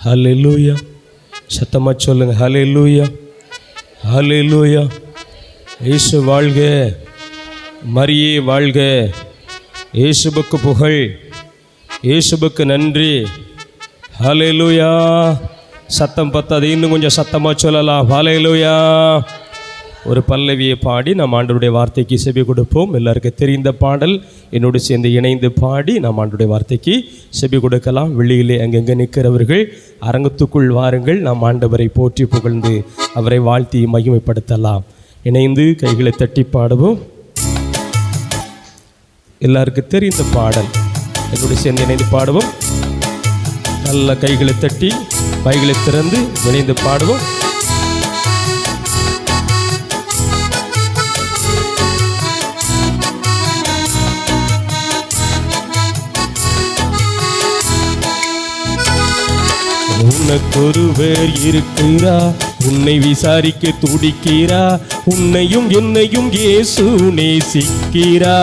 ஹல்லேலூயா. சத்தமாக சொல்லுங்க, ஹல்லேலூயா, ஹல்லேலூயா. இயேசு வாழ்க, மரியே வாழ்க. இயேசுவுக்கு புகழ், இயேசுவுக்கு நன்றி. ஹல்லேலூயா. சத்தம் பத்தாது, இன்னும் கொஞ்சம் சத்தமாக சொல்லலாம். ஹல்லேலூயா. ஒரு பல்லவியை பாடி நாம் ஆண்டவருடைய வார்த்தைக்கு செவி கொடுப்போம். எல்லாருக்கும் தெரிந்த பாடல், என்னோடு சேர்ந்து இணைந்து பாடி நாம் ஆண்டவருடைய வார்த்தைக்கு செவி கொடுக்கலாம். வெளியிலே அங்கங்கே நிற்கிறவர்கள் அரங்கத்துக்குள் வாருங்கள். நாம் ஆண்டவரை போற்றி புகழ்ந்து அவரை வாழ்த்தி மகிமைப்படுத்தலாம். இணைந்து கைகளை தட்டி பாடுவோம். எல்லாருக்கும் தெரிந்த பாடல், என்னோடு சேர்ந்து இணைந்து பாடுவோம். நல்ல கைகளை தட்டி வாய்களை திறந்து இணைந்து பாடுவோம். உனக்கொருவர் இருக்கிறா, உன்னை விசாரிக்க துடிக்கிறா, உன்னையும் என்னையும் இயேசு நேசிக்கிறா.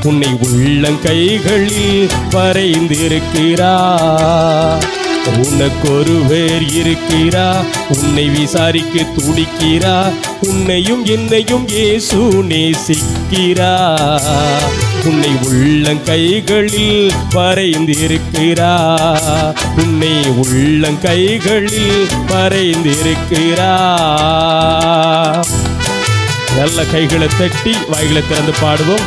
உன்னை உள்ளங்கைகளில் வரைந்திருக்கிறா. உனக்கொருவர் இருக்கிறா, உன்னை விசாரிக்க துடிக்கிறா, உன்னையும் என்னையும் இயேசு நேசிக்கிறா. உன்னை உள்ளங்கைகளில் வரைந்திருக்கிறா. உன்னை உள்ளங்கைகளில் வரைந்திருக்கிறா. நல்ல கைகளை தட்டி வாய்களை திறந்து பாடுவோம்.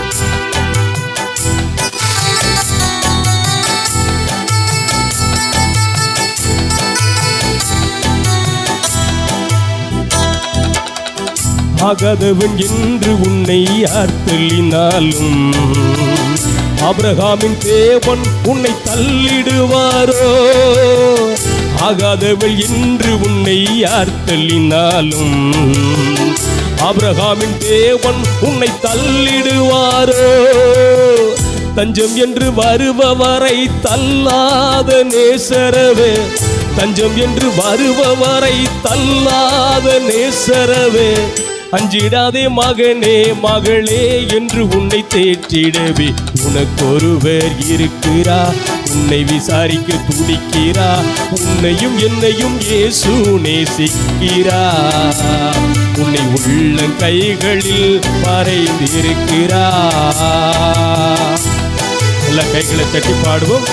ஆகாதவன் என்று உன்னை யார் தள்ளினாலும் ஆபிரகாமின் தேவன் உன்னை தள்ளிடுவாரோ. ஆகாதவள் என்று உன்னை யார் தள்ளினாலும் ஆபிரகாமின் தேவன் உன்னை தள்ளிடுவாரோ. தஞ்சம் என்று வருபவரை தள்ளாத நேசரவே, தஞ்சம் என்று வருபவரை தள்ளாத நேசரவே. அஞ்சிடாதே மகனே மகளே என்று உன்னை தேற்றிடவே. உனக்கொருவர் இருக்கிறா, உன்னை விசாரிக்க துடிக்கிறா, உன்னையும் என்னையும் இயேசு நேசிக்கிறா. உன்னை உள்ளங்கைகளில் வரைந்திருக்கிறா. எல்லா கைகளை தட்டி பாடுவோம்.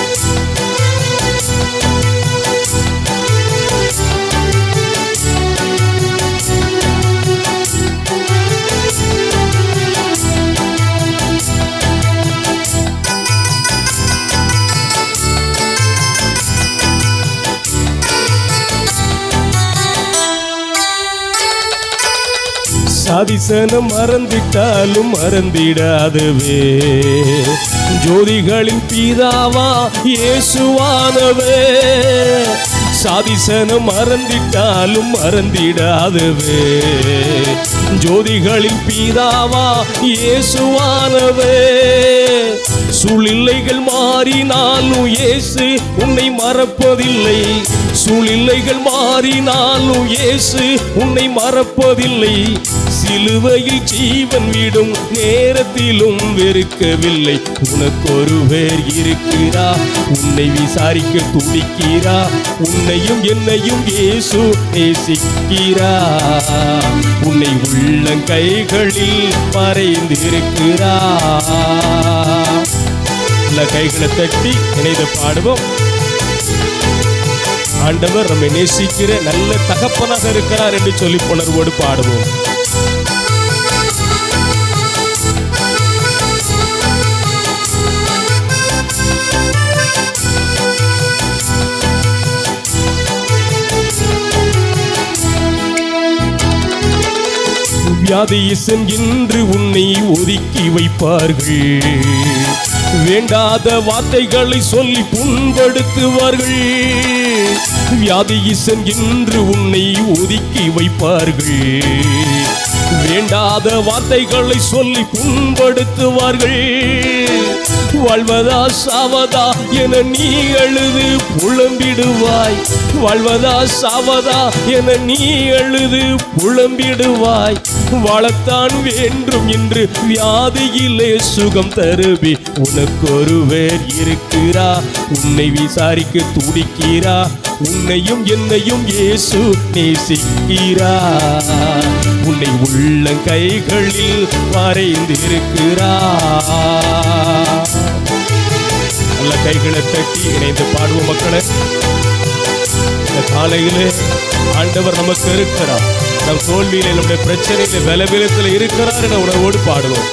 சாதிசனம் மறந்திட்டாலும் மறந்திடாதவே, ஜோதிகளின் பிதாவா இயேசுவானவே. சாதிசனம் மறந்திட்டாலும் மறந்திடாதவே, ஜோதிகளின் பிதாவா இயேசுவானவே. சூழ்நிலைகள் மாறினாலும் இயேசு உன்னை மறப்பதில்லை. சூழ்நிலைகள் மாறினாலும் இயேசு உன்னை மறப்பதில்லை. சிலுவையில் ஜீவன் விடும் நேரத்திலும் வெறுக்கவில்லை. உனக்கொருவர் இருக்கிறா, உன்னை விசாரிக்க துடிக்கிறா, உன்னையும் என்னையும் இயேசு நேசிக்கிறா. உன்னை உள்ளங்கைகளில் வரைந்திருக்கிறா. கைகளை தட்டி இணைந்து பாடுவோம். ஆண்டவர் நம்மை நேசிக்கிற நல்ல தகப்பனாக இருக்கிறார் என்று சொல்லி உணர்வோடு பாடுவோம். வியாதியீசன் என்று உன்னை ஒதுக்கி வைப்பார்கள். வேண்டாத வார்த்தைகளை சொல்லி புண்படுத்துவார்கள். வியாதியீசன் என்று உன்னை ஒதுக்கி வைப்பார்கள். வேண்டாத வார்த்தைகளை சொல்லி புண்படுத்துவார்கள். வாழ்வதா சாவதா என நீ அழுது புலம்பிடுவாய். வாழ்வதா சாவதா என நீ அழுது புலம்பிடுவாய். வாழத்தான் வேண்டும் என்று வியாதியிலே சுகம் தருவி உனக்கு ஒருவர் இருக்கிறா. உன்னை விசாரிக்க துடிக்கிறா. உன்னையும் என்னையும் இயேசு நேசிக்கிறா. உன்னை உள்ள கைகளில் வரைந்திருக்கிறா. நல்ல கைகளை தட்டி இணைந்து பாடுவோம் மக்களே. இந்த காலையிலே ஆண்டவர் நமக்கு இருக்கிறார். நம் தோல்வியிலே, நம்முடைய பிரச்சனையில, பலவீனத்தில் இருக்கிறார் என உணர்வோடு பாடுவோம்.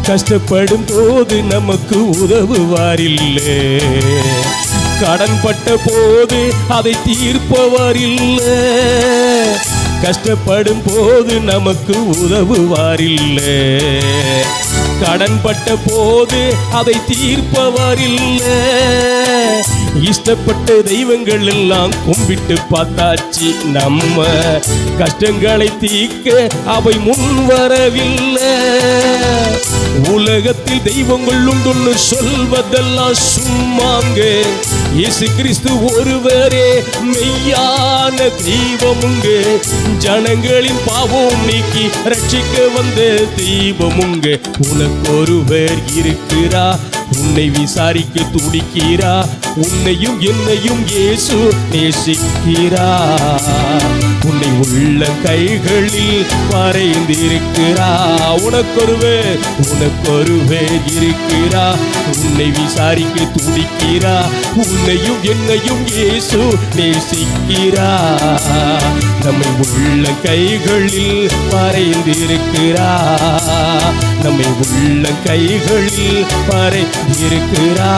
கஷ்டப்படும் போது நமக்கு உதவுவாரில்லை. கடன்பட்ட போது அதை தீர்ப்பவரில்லை. கஷ்டப்படும் போது நமக்கு உதவுவாரில்லை. கடன்பட்ட போது அதை தீர்ப்பவரில்லை. இஷ்டப்பட்ட தெய்வங்கள் எல்லாம் கும்பிட்டு பார்த்தாச்சு. நம்ம கஷ்டங்களை தீர்க்க அவை முன் வரவில்லை. உலகத்தில் தெய்வங்கள் உண்டு சொல்வதெல்லாம் சும்மாங்க. இயேசு கிறிஸ்து ஒருவரே மெய்யான தெய்வமுங்க. ஜனங்களின் பாவம் நீக்கி ரட்சிக்க வந்த தெய்வமுங்க. உனக்கு ஒருவர் இருக்கிறா. உன்னை விசாரிக்க துடிக்கிறா. உன்னையும் என்னையும் இயேசு நேசிக்கிறா. உன்னை உள்ள கைகளில் வரைந்திருக்கிறா. உனக்கொருவர் இருக்கிறா. உன்னை விசாரிக்க துடிக்கிறா. உன்னையும் என்னையும் இயேசு நேசிக்கிறா. நம்மை உள்ள கைகளில் வரைந்திருக்கிறா. நம்மை உள்ள கைகளில் வரைந்திருக்கிறா.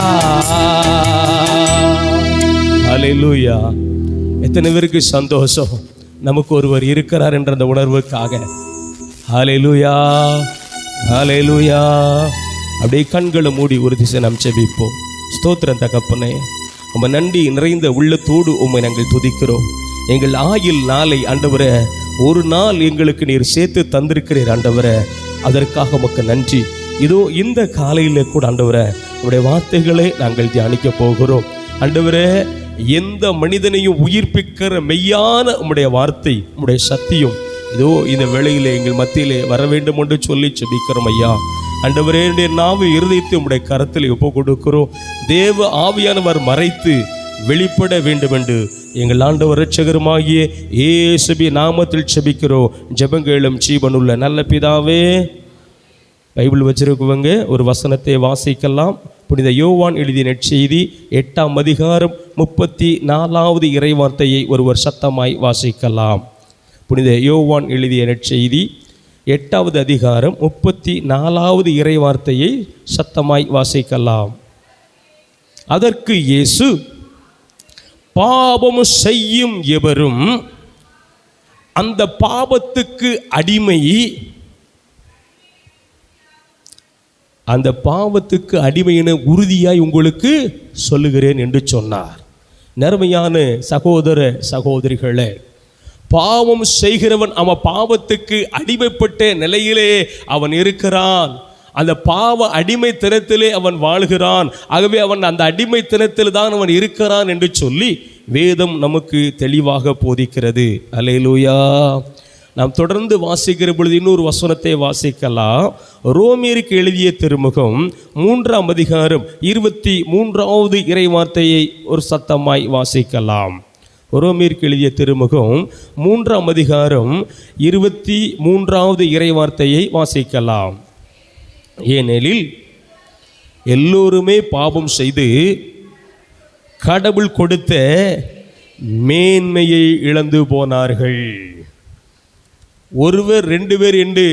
ஹல்லேலூயா. எத்தனை பேருக்கு சந்தோஷம் நமக்கு ஒருவர் இருக்கிறார் என்ற அந்த உணர்வுக்காக. ஹல்லேலூயா, ஹல்லேலூயா. அப்படியே கண்களை மூடி ஒரு திசை நாம் ஜெபிப்போம். ஸ்தோத்திரம் தகப்பனே, உம்மை நன்றி நிறைந்த உள்ளத்தோடு உம்மை நாங்கள் துதிக்கிறோம். எங்கள் ஆயுள் நாளை ஆண்டவரே, ஒரு நாள் எங்களுக்கு நீர் சேர்த்து தந்திருக்கிறீர் ஆண்டவரே. அதற்காக உமக்கு நன்றி. இதோ இந்த காலையில் கூட ஆண்டவரே உடைய வார்த்தைகளை நாங்கள் தியானிக்க போகிறோம். ஆண்டவரே, எந்த மனிதனையும் உயிர்ப்பிக்கிற மெய்யான உம்முடைய வார்த்தை, உம்முடைய சத்தியம் இதோ இந்த வேளையிலே எங்கள் மத்தியிலே வர வேண்டும் என்று சொல்லி ஜெபிக்கிறோம் ஐயா. ஆண்டவரே, என்னுடைய நாவு இருதயத்தை உம்முடைய கரத்தில் ஒப்பு கொடுக்கிறோம். தேவ ஆவியானவர் மறைத்து வெளிப்பட வேண்டும் என்று எங்கள் ஆண்டவர் இரட்சகருமாகிய இயேசுவின் நாமத்தில் ஜெபிக்கிறோம். ஜெபங்களும் ஜீவனுள்ள நல்ல பிதாவே. பைபிள் வச்சிருக்கவங்க ஒரு வசனத்தை வாசிக்கலாம். புனித யோவான் எழுதிய நற்செய்தி 8ஆம் அதிகாரம் 34வது இறைவார்த்தையை ஒருவர் சத்தமாய் வாசிக்கலாம். புனித யோவான் எழுதிய நற்செய்தி 8வது அதிகாரம் 34வது இறைவார்த்தையை சத்தமாய் வாசிக்கலாம். அதற்கு இயேசு, பாவம் செய்யும் எவரும் அந்த பாவத்துக்கு அடிமை, அந்த பாவத்துக்கு அடிமை என உறுதியாய் உங்களுக்கு சொல்லுகிறேன் என்று சொன்னார். நேர்மையான சகோதர சகோதரிகளே, பாவம் செய்கிறவன் அவன் பாவத்துக்கு அடிமைப்பட்ட நிலையிலே அவன் இருக்கிறான். அந்த பாவ அடிமைத்தனத்திலே அவன் வாழ்கிறான். ஆகவே அவன் அந்த அடிமைத்தனத்தில் தான் அவன் இருக்கிறான் என்று சொல்லி வேதம் நமக்கு தெளிவாக போதிக்கிறது. அல்லேலூயா. நாம் தொடர்ந்து வாசிக்கிற பொழுது இன்னொரு வசனத்தை வாசிக்கலாம். ரோமியருக்கு எழுதிய திருமுகம் 3ஆம் அதிகாரம் 23வது இறைவார்த்தையை ஒரு சத்தமாய் வாசிக்கலாம். ரோமியருக்கு எழுதிய திருமுகம் 3ஆம் அதிகாரம் 23வது இறைவார்த்தையை வாசிக்கலாம். ஏனெனில் எல்லோருமே பாவம் செய்து கடவுள் கொடுத்த மேன்மையை இழந்து போனார்கள். ஒருவர் 2 பேர் என்று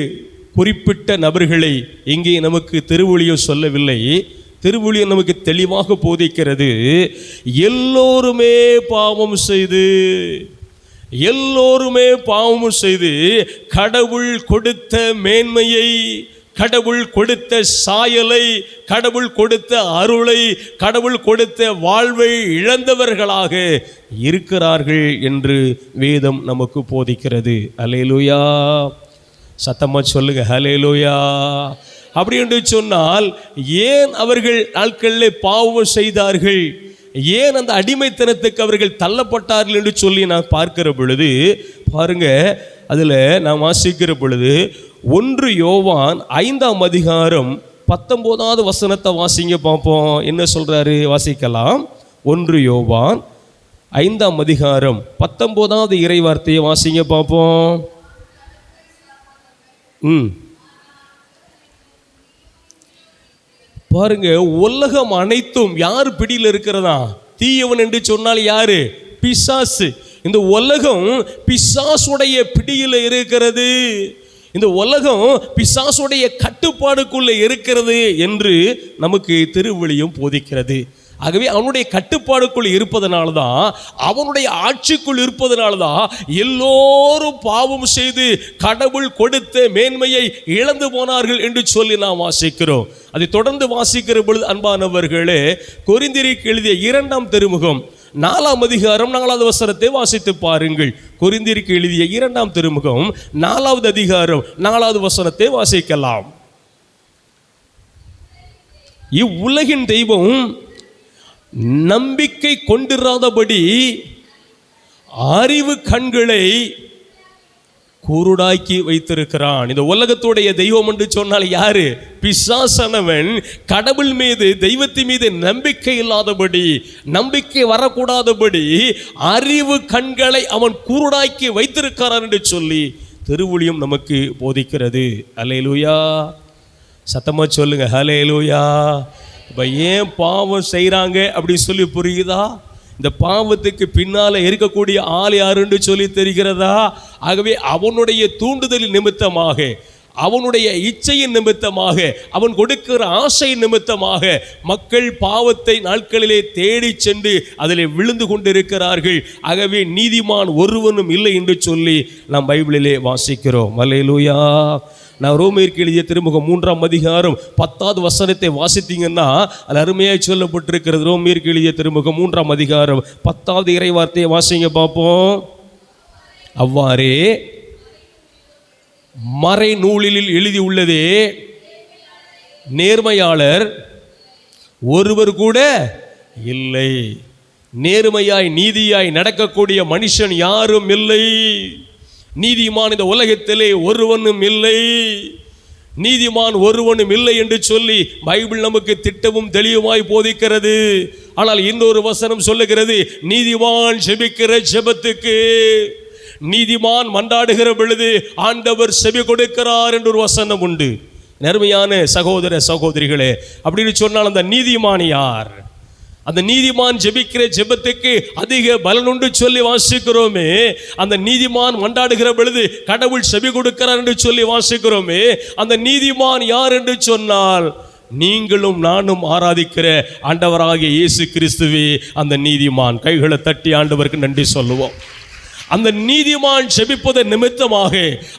குறிப்பிட்ட நபர்களை இங்கே நமக்கு திருவொழியம் சொல்லவில்லை. திருவொழியம் நமக்கு தெளிவாக போதிக்கிறது. எல்லோருமே பாவம் செய்து கடவுள் கொடுத்த மேன்மையை கடவுள் கொடுத்த சாயலை, கடவுள் கொடுத்த அருளை, கடவுள் கொடுத்த வாழ்வை இழந்தவர்களாக இருக்கிறார்கள் என்று வேதம் நமக்கு போதிக்கிறது. அல்லேலூயா, சத்தமா சொல்லுங்க அல்லேலூயா. அப்படி என்று சொன்னால் ஏன் அவர்கள் நாட்களில் பாவம் செய்தார்கள், ஏன் அந்த அடிமைத்தனத்துக்கு அவர்கள் தள்ளப்பட்டார்கள் என்று சொல்லி நான் பார்க்கிற பொழுது பாருங்க, அதில் நான் வாசிக்கிற பொழுது 1 யோவான் 5ஆம் அதிகாரம் 19வது வசனத்தை வாசிங்க பார்ப்போம். என்ன சொல்றாரு வாசிக்கலாம். 1 யோவான் 5ஆம் அதிகாரம் 19வது இறைவார்த்தையை வாசிங்க பார்ப்போம். பாருங்க, உலகம் அனைத்தும் யார் பிடியில் இருக்கிறதா? தீயவன் என்று சொன்னால் யாரு? பிசாசு. இந்த உலகம் பிசாசுடைய பிடியில் இருக்கிறது, இந்த உலகம் பிசாசுடைய கட்டுப்பாடுக்குள்ள இருக்கிறது என்று நமக்கு திருவிழியம் போதிக்கிறது. ஆகவே அவனுடைய கட்டுப்பாடுக்குள் இருப்பதனால தான், அவனுடைய ஆட்சிக்குள் இருப்பதனால தான் எல்லோரும் பாவம் செய்து கடவுள் கொடுத்த மேன்மையை இழந்து போனார்கள் என்று சொல்லி நாம் வாசிக்கிறோம். அதை தொடர்ந்து வாசிக்கிற பொழுது அன்பானவர்களே, கொரிந்தியருக்கு எழுதிய 2ஆம் திருமுகம் 4ஆம் அதிகாரம் 4வது வசனத்தை வாசித்து பாருங்கள். கொரிந்தியருக்கு எழுதிய 2ஆம் திருமுகம் 4வது அதிகாரம் 4வது வசனத்தை வாசிக்கலாம். இவ்வுலகின் தெய்வம் நம்பிக்கை கொண்டிராதபடி அறிவு கண்களை குருடாக்கி வைத்திருக்கிறான். இந்த உலகத்துடைய தெய்வம் என்று சொன்னால் யாரு? பிசாசானவன் கடவுள் மீது, தெய்வத்தின் மீது நம்பிக்கை இல்லாதபடி, நம்பிக்கை வரக்கூடாதபடி அறிவு கண்களை அவன் குருடாக்கி வைத்திருக்கிறான் என்று சொல்லி திருவுளியம் நமக்கு போதிக்கிறது. அல்லேலூயா, சத்தமா சொல்லுங்க அல்லேலூயா. இப்போ ஏன் பாவம் செய்கிறாங்க அப்படின்னு சொல்லி புரியுதா? இந்த பாவத்துக்கு பின்னால் இருக்கக்கூடிய ஆள் யாருன்னு சொல்லி தெரிகிறதா? ஆகவே அவனுடைய தூண்டுதலின் நிமித்தமாக, அவனுடைய இச்சையின் நிமித்தமாக, அவன் கொடுக்கிற ஆசை நிமித்தமாக மக்கள் பாவத்தை நாட்களிலே தேடி சென்று அதில் விழுந்து கொண்டிருக்கிறார்கள். ஆகவே நீதிமான் ஒருவனும் இல்லை என்று சொல்லி நாம் பைபிளிலே வாசிக்கிறோம். அல்லேலூயா. நான் ரோமேற்கு எழுதிய திருமுகம் 3ஆம் அதிகாரம் 10வது வசனத்தை வாசித்தீங்கன்னா அது அருமையாக சொல்லப்பட்டிருக்கிறது. ரோமேற்கு எழுதிய திருமுகம் 3ஆம் அதிகாரம் 10வது இறைவார்த்தையை வாசிங்க பார்ப்போம். அவ்வாறே மறை நூலில் எழுதி உள்ளதே, நேர்மையாளர் ஒருவர் கூட இல்லை. நேர்மையாய் நீதியாய் நடக்கக்கூடிய மனுஷன் யாரும் இல்லை. நீதிமான் இந்த உலகத்திலே ஒருவனும் இல்லை, நீதிமான் ஒருவனும் இல்லை என்று சொல்லி பைபிள் நமக்கு திட்டமும் தெளிவுமாய் போதிக்கிறது. ஆனால் இன்னொரு வசனம் சொல்லுகிறது, நீதிமான் ஜெபிக்கிற ஜெபத்துக்கு, நீதிமான் மன்றாடுகிற பொழுது ஆண்டவர் செவி கொடுக்கிறார் என்று ஒரு வசனம் உண்டு. நேர்மையான சகோதர சகோதரிகளே, அப்படின்னு சொன்னால் அந்த நீதிமான் யார்? அந்த நீதிமான் ஜெபிக்கிற ஜெபத்துக்கு அதிக பலனுண்டு சொல்லி வாசிக்கிறோமே. அந்த நீதிமான் மன்றாடுகிற பொழுது கடவுள் செவி கொடுக்கிறார் என்று சொல்லி வாசிக்கிறோமே. அந்த நீதிமான் யார் என்று சொன்னால் நீங்களும் நானும் ஆராதிக்கிற ஆண்டவராகிய இயேசு கிறிஸ்துவே அந்த நீதிமான். கைகளை தட்டி ஆண்டவருக்கு நன்றி சொல்லுவோம். அந்த நீதிமான் ஜெபிப்பதன் நிமித்தமாக,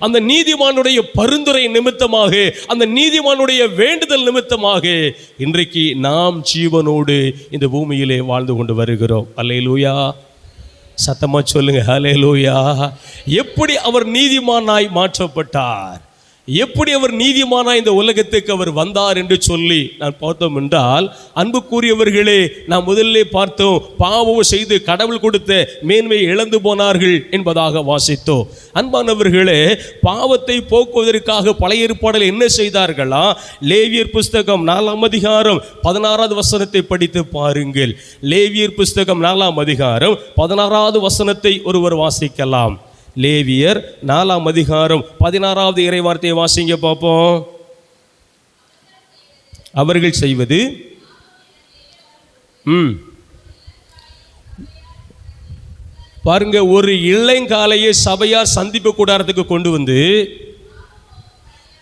அந்த நீதிமானுடைய பரிந்துரை நிமித்தமாக, அந்த நீதிமானுடைய வேண்டுதல் நிமித்தமாக இன்றைக்கு நாம் ஜீவனோடு இந்த பூமியிலே வாழ்ந்து கொண்டு வருகிறோம். அல்லேலூயா, சத்தமா சொல்லுங்க அல்லேலூயா. எப்படி அவர் நீதிமானாய் மாற்றப்பட்டார், எப்படி அவர் நீதிமானாய் இந்த உலகத்துக்கு அவர் வந்தார் என்று சொல்லி நான் பார்த்தோம் என்றால், அன்புக்குரியவர்களே, நாம் முதல்ல பார்த்தோம் பாவம் செய்து கடவுள் கொடுத்த மேன்மையை இழந்து போனார்கள் என்பதாக வாசித்தோம். அன்பானவர்களே, பாவத்தை போக்குவதற்காக பழைய ஏற்பாடில் என்ன செய்தார்களா? லேவியர் புஸ்தகம் 4ஆம் அதிகாரம் 16வது வசனத்தை படித்து பாருங்கள். லேவியர் புஸ்தகம் 4ஆம் அதிகாரம் 16வது வசனத்தை ஒருவர் வாசிக்கலாம். லேவியர் 4ஆம் அதிகாரம் 16வது இறைவார்த்தையை வாசிங்க பார்ப்போம். அவர்கள் செய்வது பாருங்க, ஒரு இளங்காலையை சபையார் சந்திப்பு கூடாரத்துக்கு கொண்டு வந்து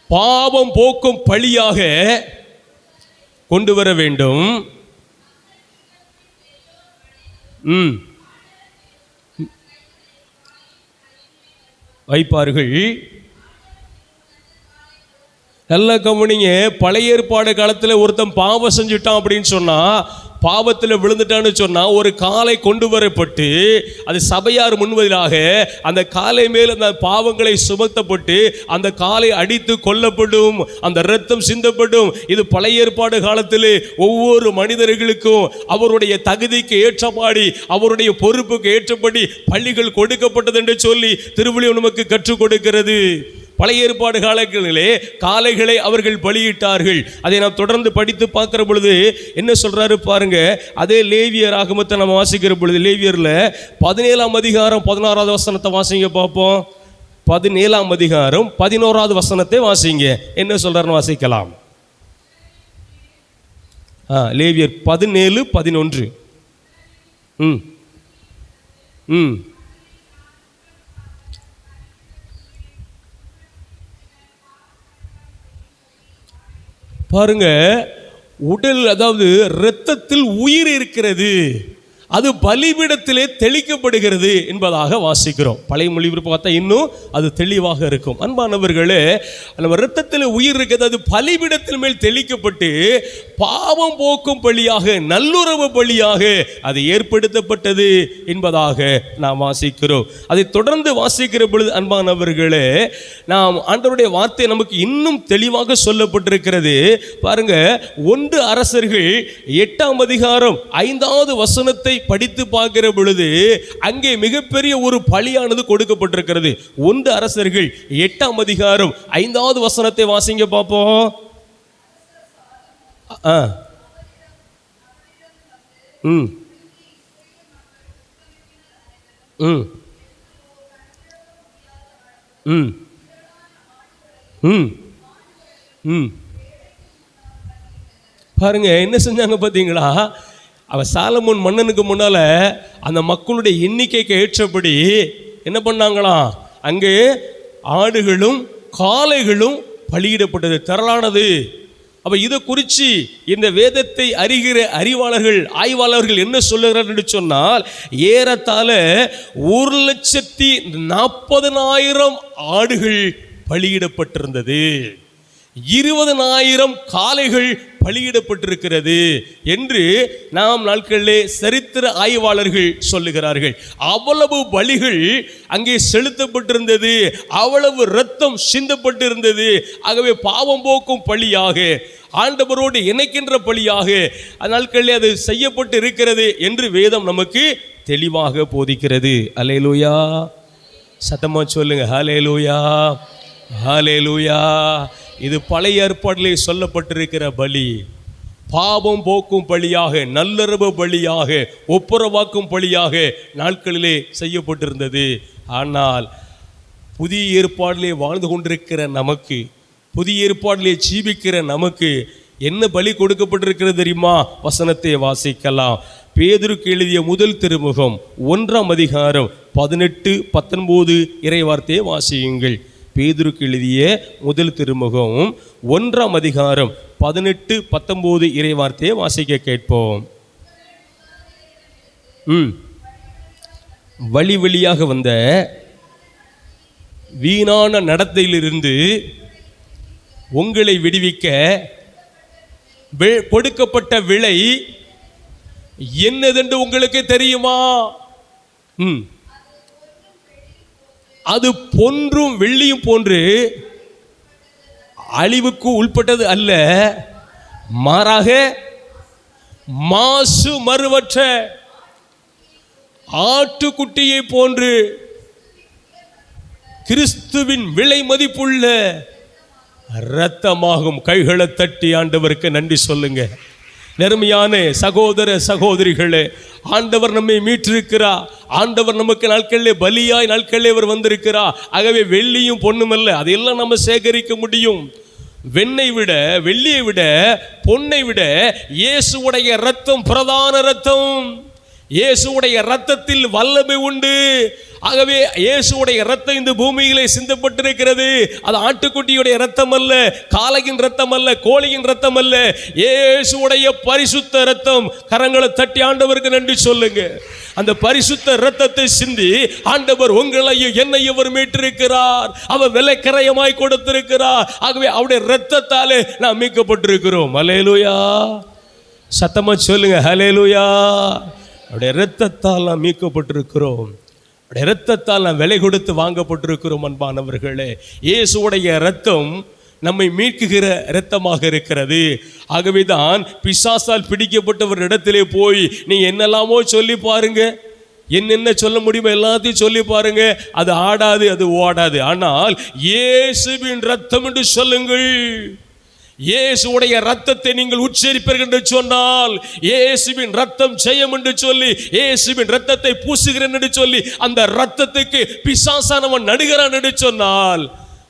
பாவம் போக்கும் பழியாக கொண்டு வர வேண்டும். வைப்பார்கள். நல்லா கவனிங்க. பழைய ஏற்பாடு காலத்தில் ஒருத்தன் பாவம் செஞ்சுட்டான் அப்படின்னு சொன்னா, பாவத்தில் விழுந்துட்டான்னு சொன்னா, ஒரு காலை கொண்டு வரப்பட்டு அது சபையார் முன்வதிலாக அந்த காலை மேல் அந்த பாவங்களை சுமத்தப்பட்டு அந்த காலை அடித்து கொல்லப்படும், அந்த இரத்தம் சிந்தப்படும். இது பழைய ஏற்பாடு காலத்தில் ஒவ்வொரு மனிதர்களுக்கும் அவருடைய தகுதிக்கு ஏற்றபடி, அவருடைய பொறுப்புக்கு ஏற்றபடி பள்ளிகள் கொடுக்கப்பட்டது என்று சொல்லி திருவிழியம் நமக்கு கற்றுக் கொடுக்கிறது. பழைய ஏற்பாடு காலங்களிலே காளைகளை அவர்கள் பலியிட்டார்கள். அதை நாம் தொடர்ந்து படித்து பார்க்கிற பொழுது என்ன சொல்றாரு பாருங்க. அதே லேவியர் ஆகமத்தை நம்ம வாசிக்கிற பொழுது, லேவியர்ல 17ஆம் அதிகாரம் 16வது வசனத்தை வாசிங்க பார்ப்போம். 17ஆம் அதிகாரம் 11வது வசனத்தை வாசிங்க. என்ன சொல்றாருன்னு வாசிக்கலாம். லேவியர் 17:11. பாருங்க, உடல் அதாவது இரத்தத்தில் உயிர் இருக்கிறது, அது பலிபீடத்திலே தெளிக்கப்படுகிறது என்பதாக வாசிக்கிறோம். பழைய மொழிபெயர்ப்பு பார்த்தா இன்னும் அது தெளிவாக இருக்கும். அன்பானவர்களே, நம்ம இரத்தத்தில் உயிர் இருக்கிறது, அது பலிபீடத்தின் மேல் தெளிக்கப்பட்டு பாவம் போக்கும் பலியாக, நல்லுறவு பலியாக அது ஏற்படுத்தப்பட்டது என்பதாக நாம் வாசிக்கிறோம். அதை தொடர்ந்து வாசிக்கிற பொழுது அன்பானவர்களே, நாம் ஆண்டவருடைய வார்த்தை நமக்கு இன்னும் தெளிவாக சொல்லப்பட்டிருக்கிறது. பாருங்க, 1 அரசர்கள் 8ஆம் அதிகாரம் 5வது வசனத்தை படித்து பார்க்கிற பொழுது அங்கே மிகப்பெரிய ஒரு பலியானது கொடுக்கப்பட்டிருக்கிறது. 1 அரசர்கள் 8ஆம் அதிகாரம் 5வது வசனத்தை வாசிங்க பார்ப்போம். பாருங்க என்ன செஞ்சாங்க பார்த்தீங்களா? அவன் சாலமோன் மன்னனுக்கு முன்னால அந்த மக்களுடைய எண்ணிக்கைக்கு ஏற்றபடி என்ன பண்ணாங்களாம், அங்கே ஆடுகளும் காளைகளும் பலியிடப்பட்டது, திரளானது. அப்ப இதை குறித்து இந்த வேதத்தை அறிகிற அறிவாளர்கள், ஆய்வாளர்கள் என்ன சொல்லுகிறார் என்று சொன்னால், ஏறத்தாழ 1,40,000 ஆடுகள் பலியிடப்பட்டிருந்தது, 20,000 காளைகள் பலியிடப்பட்டிருக்கிறது என்று நாம் நாட்களிலே சரித்திர ஆய்வாளர்கள் சொல்லுகிறார்கள். அவ்வளவு பலிகள் அங்கே செலுத்தப்பட்டிருந்தது, அவ்வளவு இரத்தம் சிந்தப்பட்டிருந்தது. ஆகவே பாவம் போக்கும் பலியாக, ஆண்டவரோடு இணைக்கின்ற பலியாக நாட்களிலே அது செய்யப்பட்டு இருக்கிறது என்று வேதம் நமக்கு தெளிவாக போதிக்கிறது. அல்லேலூயா, சத்தமா சொல்லுங்க ஹல்லேலூயா, ஹல்லேலூயா. இது பழைய ஏற்பாட்டிலே சொல்லப்பட்டிருக்கிற பலி, பாவம் போக்கும் பலியாக, நல்லுறவு பலியாக, ஒப்புரவாக்கும் பலியாக நாட்களிலே செய்யப்பட்டிருந்தது. ஆனால் புதிய ஏற்பாட்டிலே வாழ்ந்து கொண்டிருக்கிற நமக்கு, புதிய ஏற்பாட்டிலே ஜீவிக்கிற நமக்கு என்ன பலி கொடுக்கப்பட்டிருக்கிறது தெரியுமா? வசனத்தை வாசிக்கலாம். பேதுருக்கு எழுதிய முதல் திருமுகம் 1ஆம் அதிகாரம் 18-19 இறைவார்த்தையை வாசியுங்கள். பேதுருக்கு எழுதிய முதல் திருமுகம் 1ஆம் அதிகாரம் 18-19 இறைவார்த்தையை வாசிக்க கேட்போம். வழி வழியாக வந்த வீணான நடத்தையிலிருந்து உங்களை விடுவிக்க கொடுக்கப்பட்ட விலை என்னதென்று உங்களுக்கு தெரியுமா? அது பொன்றும் வெள்ளியும் போன்று அழிவுக்கு உட்பட்டது அல்ல, மாறாக மாசு மறுவற்ற ஆட்டுக்குட்டியை போன்று கிறிஸ்துவின் விலை மதிப்புள்ள இரத்தமாகும். கைகளை தட்டி ஆண்டவருக்கு நன்றி சொல்லுங்க. நெருமையான சகோதர சகோதரிகளே, ஆண்டவர் நம்மை மீட்டிருக்கிறார். ஆண்டவர் நமக்கு நாட்களிலே பலியாய் நாட்களிலே அவர் வந்திருக்கிறார். ஆகவே வெள்ளியும் பொண்ணும் அல்ல, அதையெல்லாம் நம்ம சேகரிக்க முடியும். வெண்ணை விட, வெள்ளியை விட, பொன்னை விட இயேசுவுடைய இரத்தம் பிரதான இரத்தம். இயேசுவுடைய இரத்தத்தில் வல்லமை உண்டு. ஆகவே இயேசுவுடைய இரத்தம் இந்த பூமியிலே சிந்தப்பட்டிருக்கிறது. அது ஆட்டுக்குட்டியுடைய இரத்தம் அல்ல, காளையின் இரத்தம் அல்ல, கோழியின் இரத்தம் அல்ல, இயேசுவுடைய பரிசுத்த இரத்தம். கரங்களை தட்டி ஆண்டவருக்கு நன்றி சொல்லுங்க. அந்த பரிசுத்த இரத்தத்தை சிந்தி ஆண்டவர் உங்களையும் என்னையும் அவர் மீட்டிருக்கிறார். அவர் விலை கிரயமாய் கொடுத்திருக்கிறார். ஆகவே அவருடைய இரத்தத்தாலே நாம் மீட்கப்பட்டிருக்கிறோம். ஹல்லேலூயா, சத்தமா சொல்லுங்க ஹல்லேலூயா. அவருடைய இரத்தத்தால் நாம் மீட்கப்பட்டிருக்கிறோம். இரத்தத்தால் நாம் விலை கொடுத்து வாங்கப்பட்டிருக்கிறோம். அன்பானவர்களே, இயேசுவுடைய இரத்தம் நம்மை மீட்குகிற இரத்தமாக இருக்கிறது. ஆகவேதான் பிசாசால் பிடிக்கப்பட்டவர் இடத்திலே போய் நீ என்னெல்லாமோ சொல்லி பாருங்க, என்னென்ன சொல்ல முடியுமோ எல்லாத்தையும் சொல்லி பாருங்க, அது ஆடாது, அது ஓடாது. ஆனால் இயேசுவின் இரத்தம் என்று சொல்லுங்கள். இயேசுவுடைய இரத்தத்தை நீங்கள் உச்சரிப்பீர்கள் என்று சொன்னால், இயேசுவின் இரத்தம் ஜெயம் என்று சொல்லி, இயேசுவின் இரத்தத்தை பூசுகிறேன் என்று சொல்லி, அந்த இரத்தத்துக்கு பிசாசானவன் நடுகிறான் என்று சொன்னால்,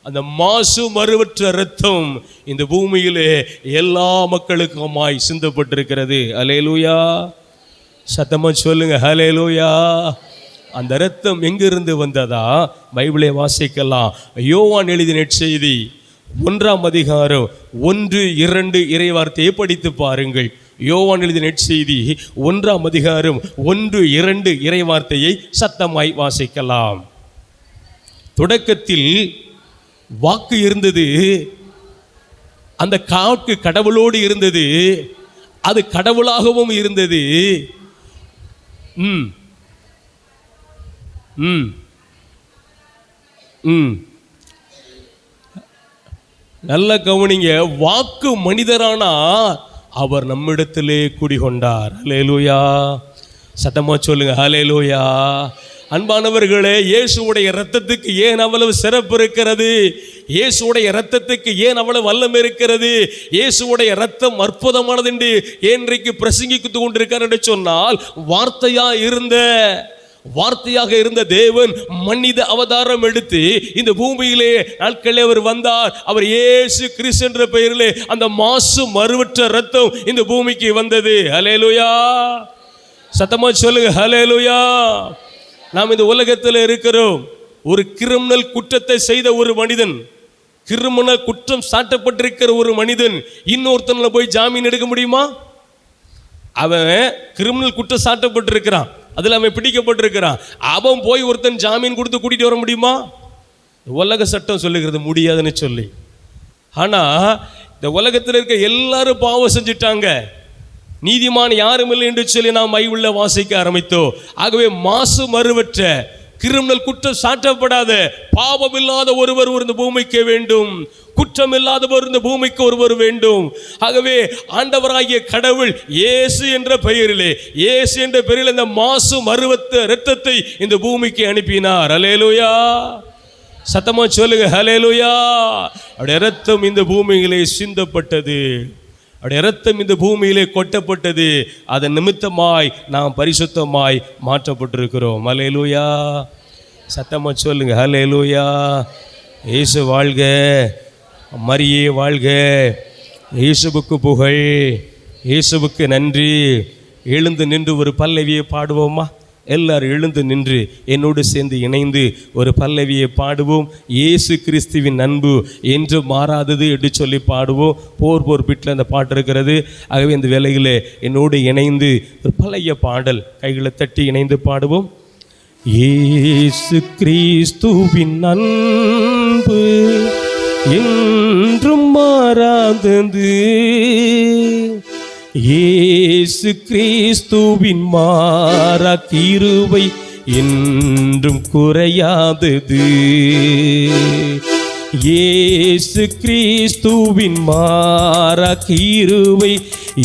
அந்த மாசு மறுவற்ற இரத்தம் இந்த பூமியிலே எல்லா மக்களுக்குமாய் சிந்தப்பட்டிருக்கிறது. ஹல்லேலூயா, சத்தமா சொல்லுங்க ஹல்லேலூயா. அந்த இரத்தம் எங்கிருந்து வந்ததா? பைபிளை வாசிக்கலாம். யோவான் எழுதின நற்செய்தி 1ஆம் அதிகாரம் 1-2 இறைவார்த்தையை படித்து பாருங்கள். யோவான் எழுதின நற்செய்தி 1ஆம் அதிகாரம் 1-2 இறைவார்த்தையை சத்தமாய் வாசிக்கலாம். தொடக்கத்தில் வாக்கு இருந்தது, அந்த வாக்கு கடவுளோடு இருந்தது, அது கடவுளாகவும் இருந்தது. நல்ல கவனிங்க. வாக்கு மனிதரானார், அவர் நம்மிடத்திலே குடிகொண்டார். ஹல்லேலூயா, சத்தமா சொல்லுங்க ஹல்லேலூயா. அன்பானவர்களே, இயேசுவுடைய இரத்தத்துக்கு ஏன் அவ்வளவு சிறப்பு இருக்கிறது? இயேசுவுடைய இரத்தத்துக்கு ஏன் அவ்வளவு வல்லமை இருக்கிறது? இயேசுவுடைய இரத்தம் அற்புதமானது என்று இன்றைக்கு பிரசங்கித்து கொண்டிருக்கார் என்று சொன்னால், வார்த்தையாக இருந்த தேவன் மனித அவதாரம் எடுத்து இந்த பூமியிலே நாட்களில் அவர் வந்தார். அவர் இயேசு கிறிஸ்து என்ற பெயரிலே அந்த மாசு மறுவற்ற இரத்தம் இந்த பூமிக்கு வந்தது. ஹல்லேலூயா, சத்தமா சொல்லுங்க ஹல்லேலூயா. நாம் இந்த உலகத்தில் இருக்கிறோம். ஒரு கிரிமினல் குற்றத்தை செய்த ஒரு மனிதன், கிரிமினல் குற்றம் சாட்டப்பட்டிருக்கிற ஒரு மனிதன் இன்னொருத்தன்ல போய் ஜாமீன் எடுக்க முடியுமா? அவன் கிரிமினல் குற்றம் சாட்டப்பட்டிருக்கிறான், அதில் அவன் பிடிக்கப்பட்டிருக்கிறான். அவன் போய் ஒருத்தன் ஜாமீன் கொடுத்து கூட்டிகிட்டு வர முடியுமா? உலக சட்டம் சொல்லுகிறது முடியாதுன்னு சொல்லி. ஆனால் இந்த உலகத்தில் இருக்க எல்லாரும் பாவம் செஞ்சுட்டாங்க, நீதிமான் யாரும் இல்லை என்று சொல்லி நாம் பைபிள்ல வாசிக்க ஆரம்பித்தோம். ஆகவே மாசு மறுவற்ற கிரிமினல் குற்றம் சாட்டப்படாத பாவம் இல்லாத ஒருவர் இந்த பூமிக்கு வேண்டும், குற்றம் இல்லாதவர் இந்த பூமிக்கு ஒருவர் வேண்டும். ஆகவே ஆண்டவராகிய கடவுள் இயேசு என்ற பெயரிலே இந்த மாசு மறுவற்ற இரத்தத்தை இந்த பூமிக்கு அனுப்பினார். ஹல்லேலூயா, சத்தமா சொல்லுங்க ஹல்லேலூயா. அவருடைய இரத்தம் இந்த பூமியிலே சிந்தப்பட்டது, அவருடைய இரத்தம் இந்த பூமியிலே கொட்டப்பட்டது. அதன் நிமித்தமாய் நாம் பரிசுத்தமாய் மாற்றப்பட்டிருக்கிறோம். ஹல்லேலூயா, சத்தமா சொல்லுங்க ஹல்லேலூயா. இயேசு வாழ்க, மரியே வாழ்க, இயேசுவுக்கு புகழ், இயேசுவுக்கு நன்றி. எழுந்து நின்று ஒரு பல்லவியை பாடுவோமா? எல்லாரும் எழுந்து நின்று என்னோடு சேர்ந்து இணைந்து ஒரு பல்லவியை பாடுவோம். இயேசு கிறிஸ்துவின் அன்பு என்று மாறாதது என்று சொல்லி பாடுவோம். போர் பிட்டில் அந்த பாட்டு இருக்கிறது. ஆகவே இந்த வேளையில் என்னோடு இணைந்து ஒரு பழைய பாடல் கைகளை தட்டி இணைந்து பாடுவோம். இயேசு கிறிஸ்துவின் அன்பு என்றும் மாறாதது, இயேசு கிறிஸ்துவின் மாறா கிருபை என்றும் குறையாதது, இயேசு கிறிஸ்துவின் மாறா கிருபை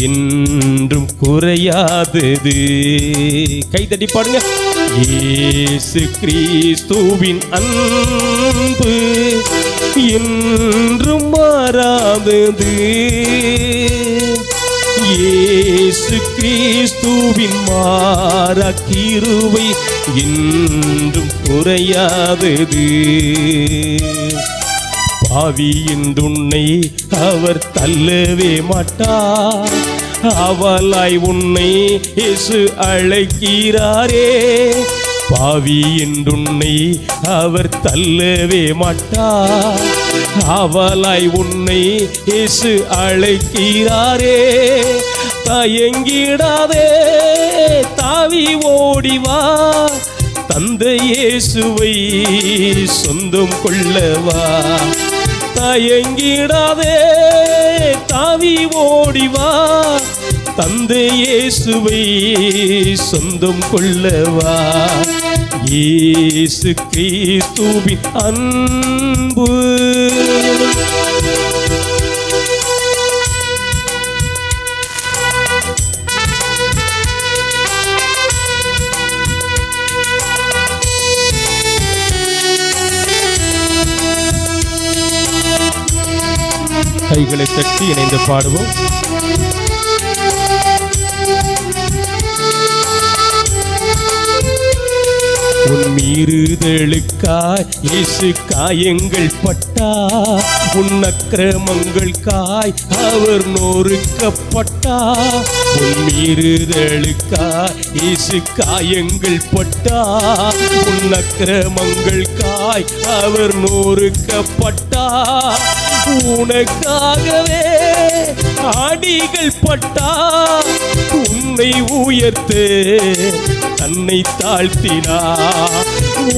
என்றும் குறையாதது. கைதட்டி பாடுங்க. இயேசு கிறிஸ்துவின் அன்பு என்றும் மாறாதது, இயேசு கிறிஸ்துவின் மாறா கிருபை என்றும் குறையாதது. பாவி என்றுன்னை அவர் தள்ளவே மாட்டார், அவளாய் உன்னை இயேசு அழைக்கிறாரே. பாவி என்றுன்னை அவர் தள்ளவே மாட்டார். அவளாய் உன்னை இயேசு அழைக்கிறாரே. தயங்கிடாதே, தாவி ஓடிவா, தந்தை இயேசுவை சொந்தம் கொள்ளவா. தயங்கிடாதே, தாவி ஓடிவா, தந்தை இயேசுவை சொந்தம் கொள்ளவா. இயேசு கிறிஸ்துவின் அன்பு கைகளை தட்டி இணைந்து பாடுவோம். உன் மீறுதலுக்காய் இயேசு காயங்கள் பட்டார். உன் அக்கிரமங்களுக்காய் அவர் நொறுக்கப்பட்டார். உன் மீறுதலுக்காய் இயேசு காயங்கள் பட்டார். உன் அக்கிரமங்களுக்காய் அவர் நொறுக்கப்பட்டார். உனக்காகவே ஆடிகள் பட்டார். உன்னை உயர்த்து தன்னை தாழ்த்தினார்.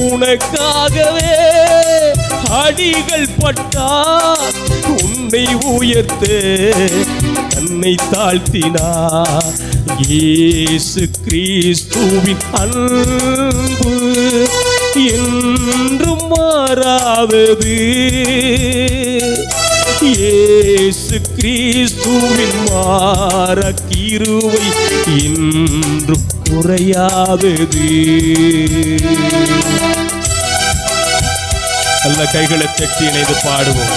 உனக்காகவே அடிகள் பட்டார். உன்னை உயர்த்து தன்னை தாழ்த்தினார். இயேசு கிறிஸ்துவின் அன்பு என்றும் மாறாதது. இயேசு கிறிஸ்துவின் மாறக் கிருபை என்றும் குறையாதது. நல்ல கைகளை தட்டி இணைந்து பாடுவோம்.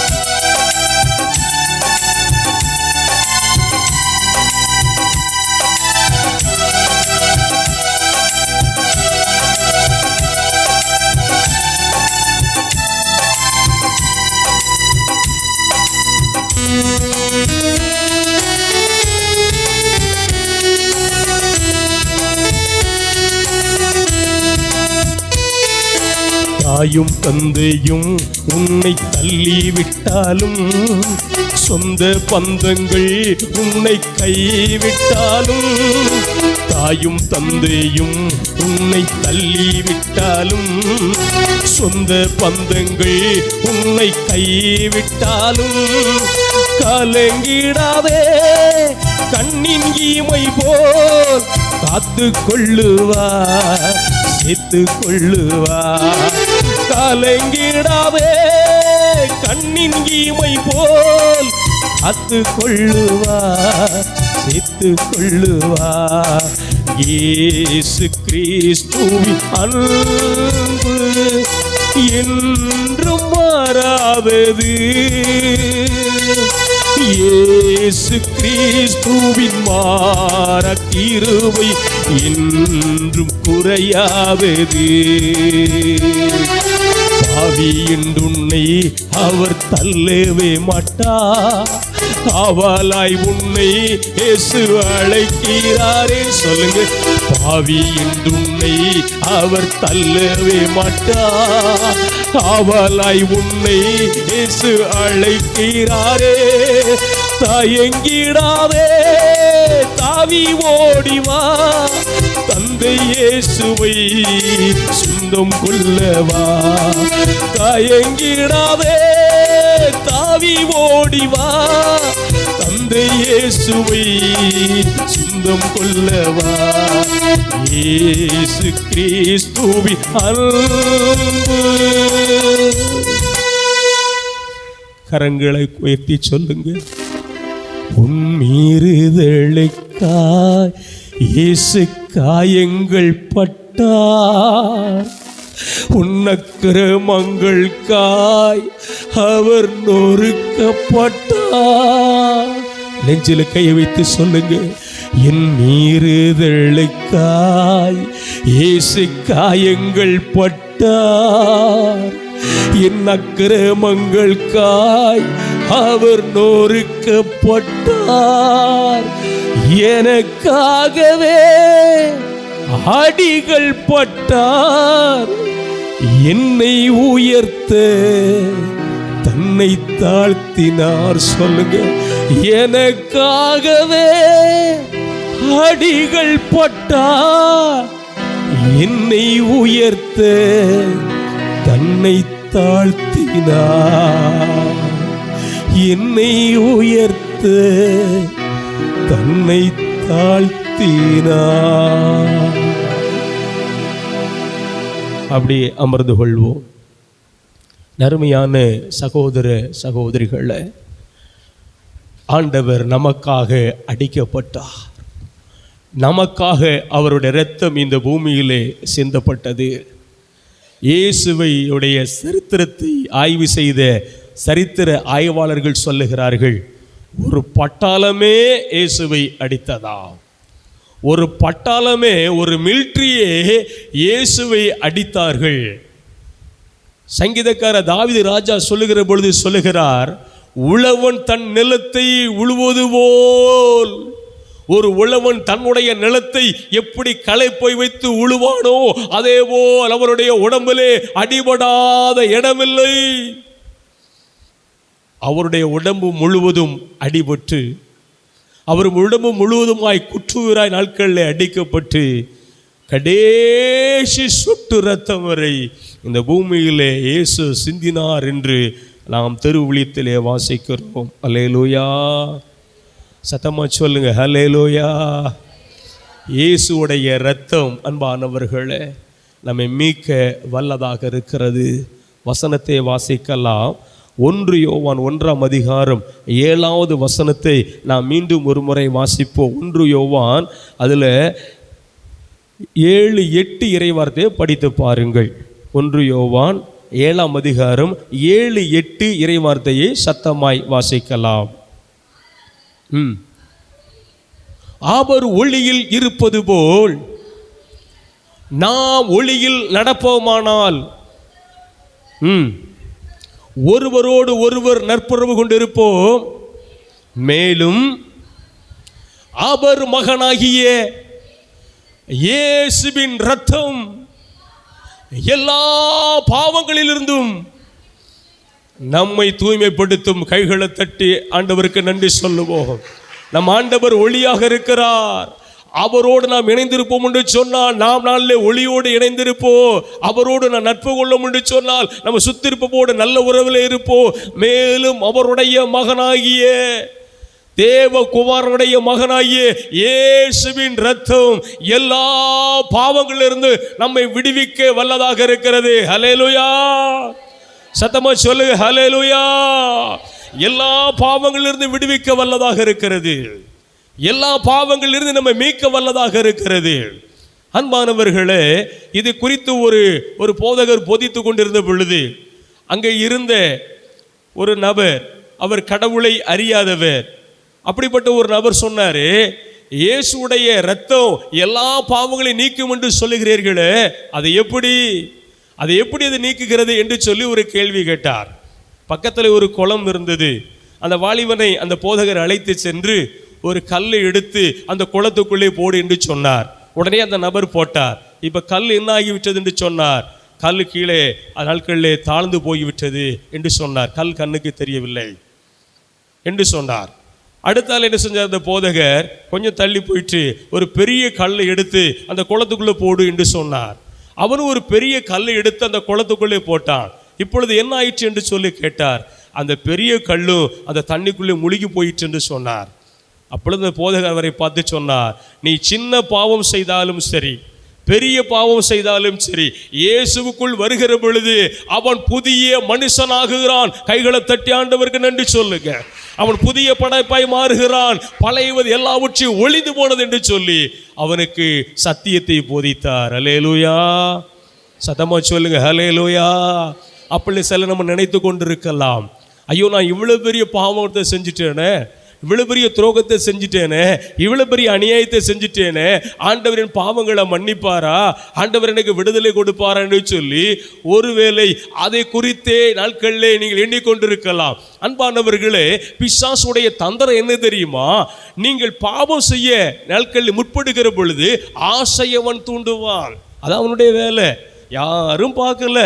தாயும் தந்தையும் உன்னை தள்ளிவிட்டாலும், சொந்த பந்தங்கள் உன்னை கைவிட்டாலும், தாயும் தந்தையும் உன்னை தள்ளிவிட்டாலும், சொந்த பந்தங்கள் உன்னை கைவிட்டாலும், கலங்கிடாதே, கண்ணின் ஈமை போல் காத்து கொள்ளுவார், சேர்த்து கொள்ளுவார். கலங்கிடாதே, கண்ணின் ஈமை போல் காத்து கொள்ளுவார், சேர்த்து கொள்ளுவார். இயேசு கிறிஸ்துவின் அன்பு என்றும் மாறாதது. இயேசு கிறிஸ்துவின் மாறக் கிருபை என்றும் குறையாதது. பாவி என்றுன்னை அவர் தள்ளவே மாட்டார். அவளாய் உன்னை இயேசு அழைக்கிறாரே. சொல்லுங்க, பாவி என்றுன்னை அவர் தள்ளவே மாட்டார். அவளாய் உன்னை இயேசு அழைக்கிறாரே. தயங்கிடாதே, தாவி ஓடிவா, தந்தை இயேசுவை சொந்தம் கொள்ளவா. தயங்கிடாதே, தாவி ஓடிவா, தந்தை இயேசுவை சொந்தம் கொள்ளவா. இயேசு கிறிஸ்துவின் அன்பு. கரங்களை உயர்த்தி சொல்லுங்க. உன் மீறுதலுக்காய் இயேசு காயங்கள் பட்டார். உன் அக்கிரமங்களுக்காய் அவர் நொறுக்கப்பட்டார். நெஞ்சில கையை வைத்து சொல்லுங்க. என் மீறுதலுக்காய் இயேசு காயங்கள் பட்டார். என் அக்கிரமங்களுக்காய் அவர் நொறுக்கப்பட்டார். எனக்காகவே அடிகள் பட்டார், என்னை உயர்த்த தன்னை தாழ்த்தினார். சொல்லுங்க, எனக்காகவே அடிகள் பட்டார், என்னை உயர்த்த தன்னை தாழ்த்தினார், என்னை உயர்த்த தன்னை தாழ்த்தினார். அப்படி அமர்ந்து கொள்வோம். நறுமையான சகோதர சகோதரிகளே, ஆண்டவர் நமக்காக அடிக்கப்பட்டார். நமக்காக அவருடைய இரத்தம் இந்த பூமியிலே சிந்தப்பட்டது. இயேசுவையுடைய சரித்திரத்தை ஆய்வு செய்த சரித்திர ஆய்வாளர்கள் சொல்லுகிறார்கள், ஒரு பட்டாளமே இயேசுவை அடித்ததா? ஒரு பட்டாளமே, ஒரு மிலிட்ரியே இயேசுவை அடித்தார்கள். சங்கீதக்கார தாவீது ராஜா சொல்லுகிற பொழுது சொல்லுகிறார், உழவன் தன் நிலத்தை உழுவது போல், ஒரு உழவன் தன்னுடைய நிலத்தை எப்படி களைப்பை வைத்து உழுவானோ அதே போல் அவருடைய உடம்பிலே அடிபடாத இடமில்லை. அவருடைய உடம்பு முழுவதும் அடிபட்டு, அவர் உடம்பு முழுவதுமாய் குற்றுயிராய் நாட்களில் அடிக்கப்பட்டு, கடைசி சொட்டு ரத்தம் வரை இந்த பூமியிலே இயேசு சிந்தினார் என்று நாம் திருவிழியத்திலே வாசிக்கிறோம். அல்லேலூயா, சத்தமா சொல்லுங்க, அல்லேலூயா. இயேசுடைய இரத்தம் அன்பானவர்களே நம்மை மீட்க வல்லதாக இருக்கிறது. வசனத்தை வாசிக்கலாம். 1 யோவான் 1ஆம் அதிகாரம் 7வது வசனத்தை நாம் மீண்டும் ஒரு முறை வாசிப்போம். 1 யோவான் அதில் 7, 8 இறைவார்த்தையை படித்து பாருங்கள். 1 யோவான் 7ஆம் அதிகாரம் 7, 8 இறைவார்த்தையை சத்தமாய் வாசிக்கலாம். அவர் ஒளியில் இருப்பது போல் நாம் ஒளியில் நடப்போமானால் ஒருவரோடு ஒருவர் நட்புறவு கொண்டிருப்போம். மேலும் அவர் மகனாகிய இயேசுவின் இரத்தம் எல்லா பாவங்களிலிருந்தும் நம்மை தூய்மைப்படுத்தும். கைகளை தட்டி ஆண்டவருக்கு நன்றி சொல்லுவோம். நம் ஆண்டவர் ஒளியாக இருக்கிறார். அவரோடு நாம் இணைந்திருப்போம் என்று சொன்னால் நாம் நாளிலே ஒளியோடு இணைந்திருப்போம். அவரோடு நான் நட்பு கொள்ளும் என்று சொன்னால் நம்ம சுத்திருப்போடு நல்ல உறவில் இருப்போம். மேலும் அவருடைய மகனாகிய தேவகுமாரனுடைய மகனாகிய இயேசுவின் இரத்தம் எல்லா பாவங்களிலிருந்து நம்மை விடுவிக்க வல்லதாக இருக்கிறது. ஹல்லேலூயா, சத்தமா சொல்லுங்க, ஹல்லேலூயா. எல்லா பாவங்களிலிருந்து விடுவிக்க வல்லதாக இருக்கிறது. எல்லா பாவங்களிலிருந்து நம்மை மீட்க வல்லதாக இருக்கிறது. அன்பானவர்களே, இது குறித்து ஒரு போதகர் போதித்து கொண்டிருந்த பொழுது அங்கே இருந்த ஒரு நபர், அவர் கடவுளை அறியாதவர், அப்படிப்பட்ட ஒரு நபர் சொன்னாரு, இயேசுடைய இரத்தம் எல்லா பாவங்களையும் நீக்கும் என்று சொல்லுகிறீர்களே, அது எப்படி அது நீக்குகிறது என்று சொல்லி ஒரு கேள்வி கேட்டார். பக்கத்தில் ஒரு குளம் இருந்தது. அந்த வாலிபனை அந்த போதகர் அழைத்து சென்று ஒரு கல்லை எடுத்து அந்த குளத்துக்குள்ளே போடு என்று சொன்னார். உடனே அந்த நபர் போட்டார். இப்போ கல் என்ன ஆகிவிட்டது என்று சொன்னார். கல் கீழே நாட்களிலே தாழ்ந்து போய்விட்டது என்று சொன்னார். கல் கண்ணுக்கு தெரியவில்லை என்று சொன்னார். அடுத்த ஆள் என்ன செஞ்சார், அந்த போதகர் கொஞ்சம் தள்ளி போயிட்டு ஒரு பெரிய கல்லை எடுத்து அந்த குளத்துக்குள்ளே போடு என்று சொன்னார். அவனும் ஒரு பெரிய கல்லை எடுத்து அந்த குளத்துக்குள்ளே போட்டான். இப்பொழுது என்ன ஆயிற்று என்று சொல்லி கேட்டார். அந்த பெரிய கல்லும் அந்த தண்ணிக்குள்ளே முழுகி போயிற்று என்று சொன்னார். அப்பொழுது அந்த போதகர் அவரை பார்த்து சொன்னார், நீ சின்ன பாவம் செய்தாலும் சரி, பெரிய பாவம் செய்தாலும் சரி, இயேசுவுக்குள் வருகிற பொழுது அவன் புதிய மனுஷனாகுகிறான். கைகளை தட்டி ஆண்டவருக்கு நன்றி சொல்லுங்க. அவன் புதிய படைப்பாய் மாறுகிறான். பழையவது எல்லாவற்றையும் ஒளிந்து போனது என்று சொல்லி அவனுக்கு சத்தியத்தை போதித்தார். ஹல்லேலூயா, சத்தமா சொல்லுங்க, ஹல்லேலூயா. அப்படி சில நம்ம நினைத்து கொண்டிருக்கலாம், ஐயோ நான் இவ்வளவு பெரிய பாவத்தை செஞ்சுட்டேனே, இவ்வளவு பெரிய துரோகத்தை செஞ்சுட்டேனே, இவ்வளவு பெரிய அநியாயத்தை செஞ்சுட்டேனே, ஆண்டவரின் பாவங்களை மன்னிப்பாரா, ஆண்டவர் எனக்கு விடுதலை கொடுப்பாரா என்று சொல்லி ஒருவேளை அதை குறித்தே நாட்களிலே நீங்கள் எண்ணிக்கொண்டிருக்கலாம். அன்பானவர்களே, பிசாசுடைய தந்திரம் என்ன தெரியுமா? நீங்கள் பாவம் செய்ய நாட்களில் முற்படுகிற பொழுது ஆசையவன் தூண்டுவான். அதான் அவனுடைய வேலை. யாரும் பார்க்கல,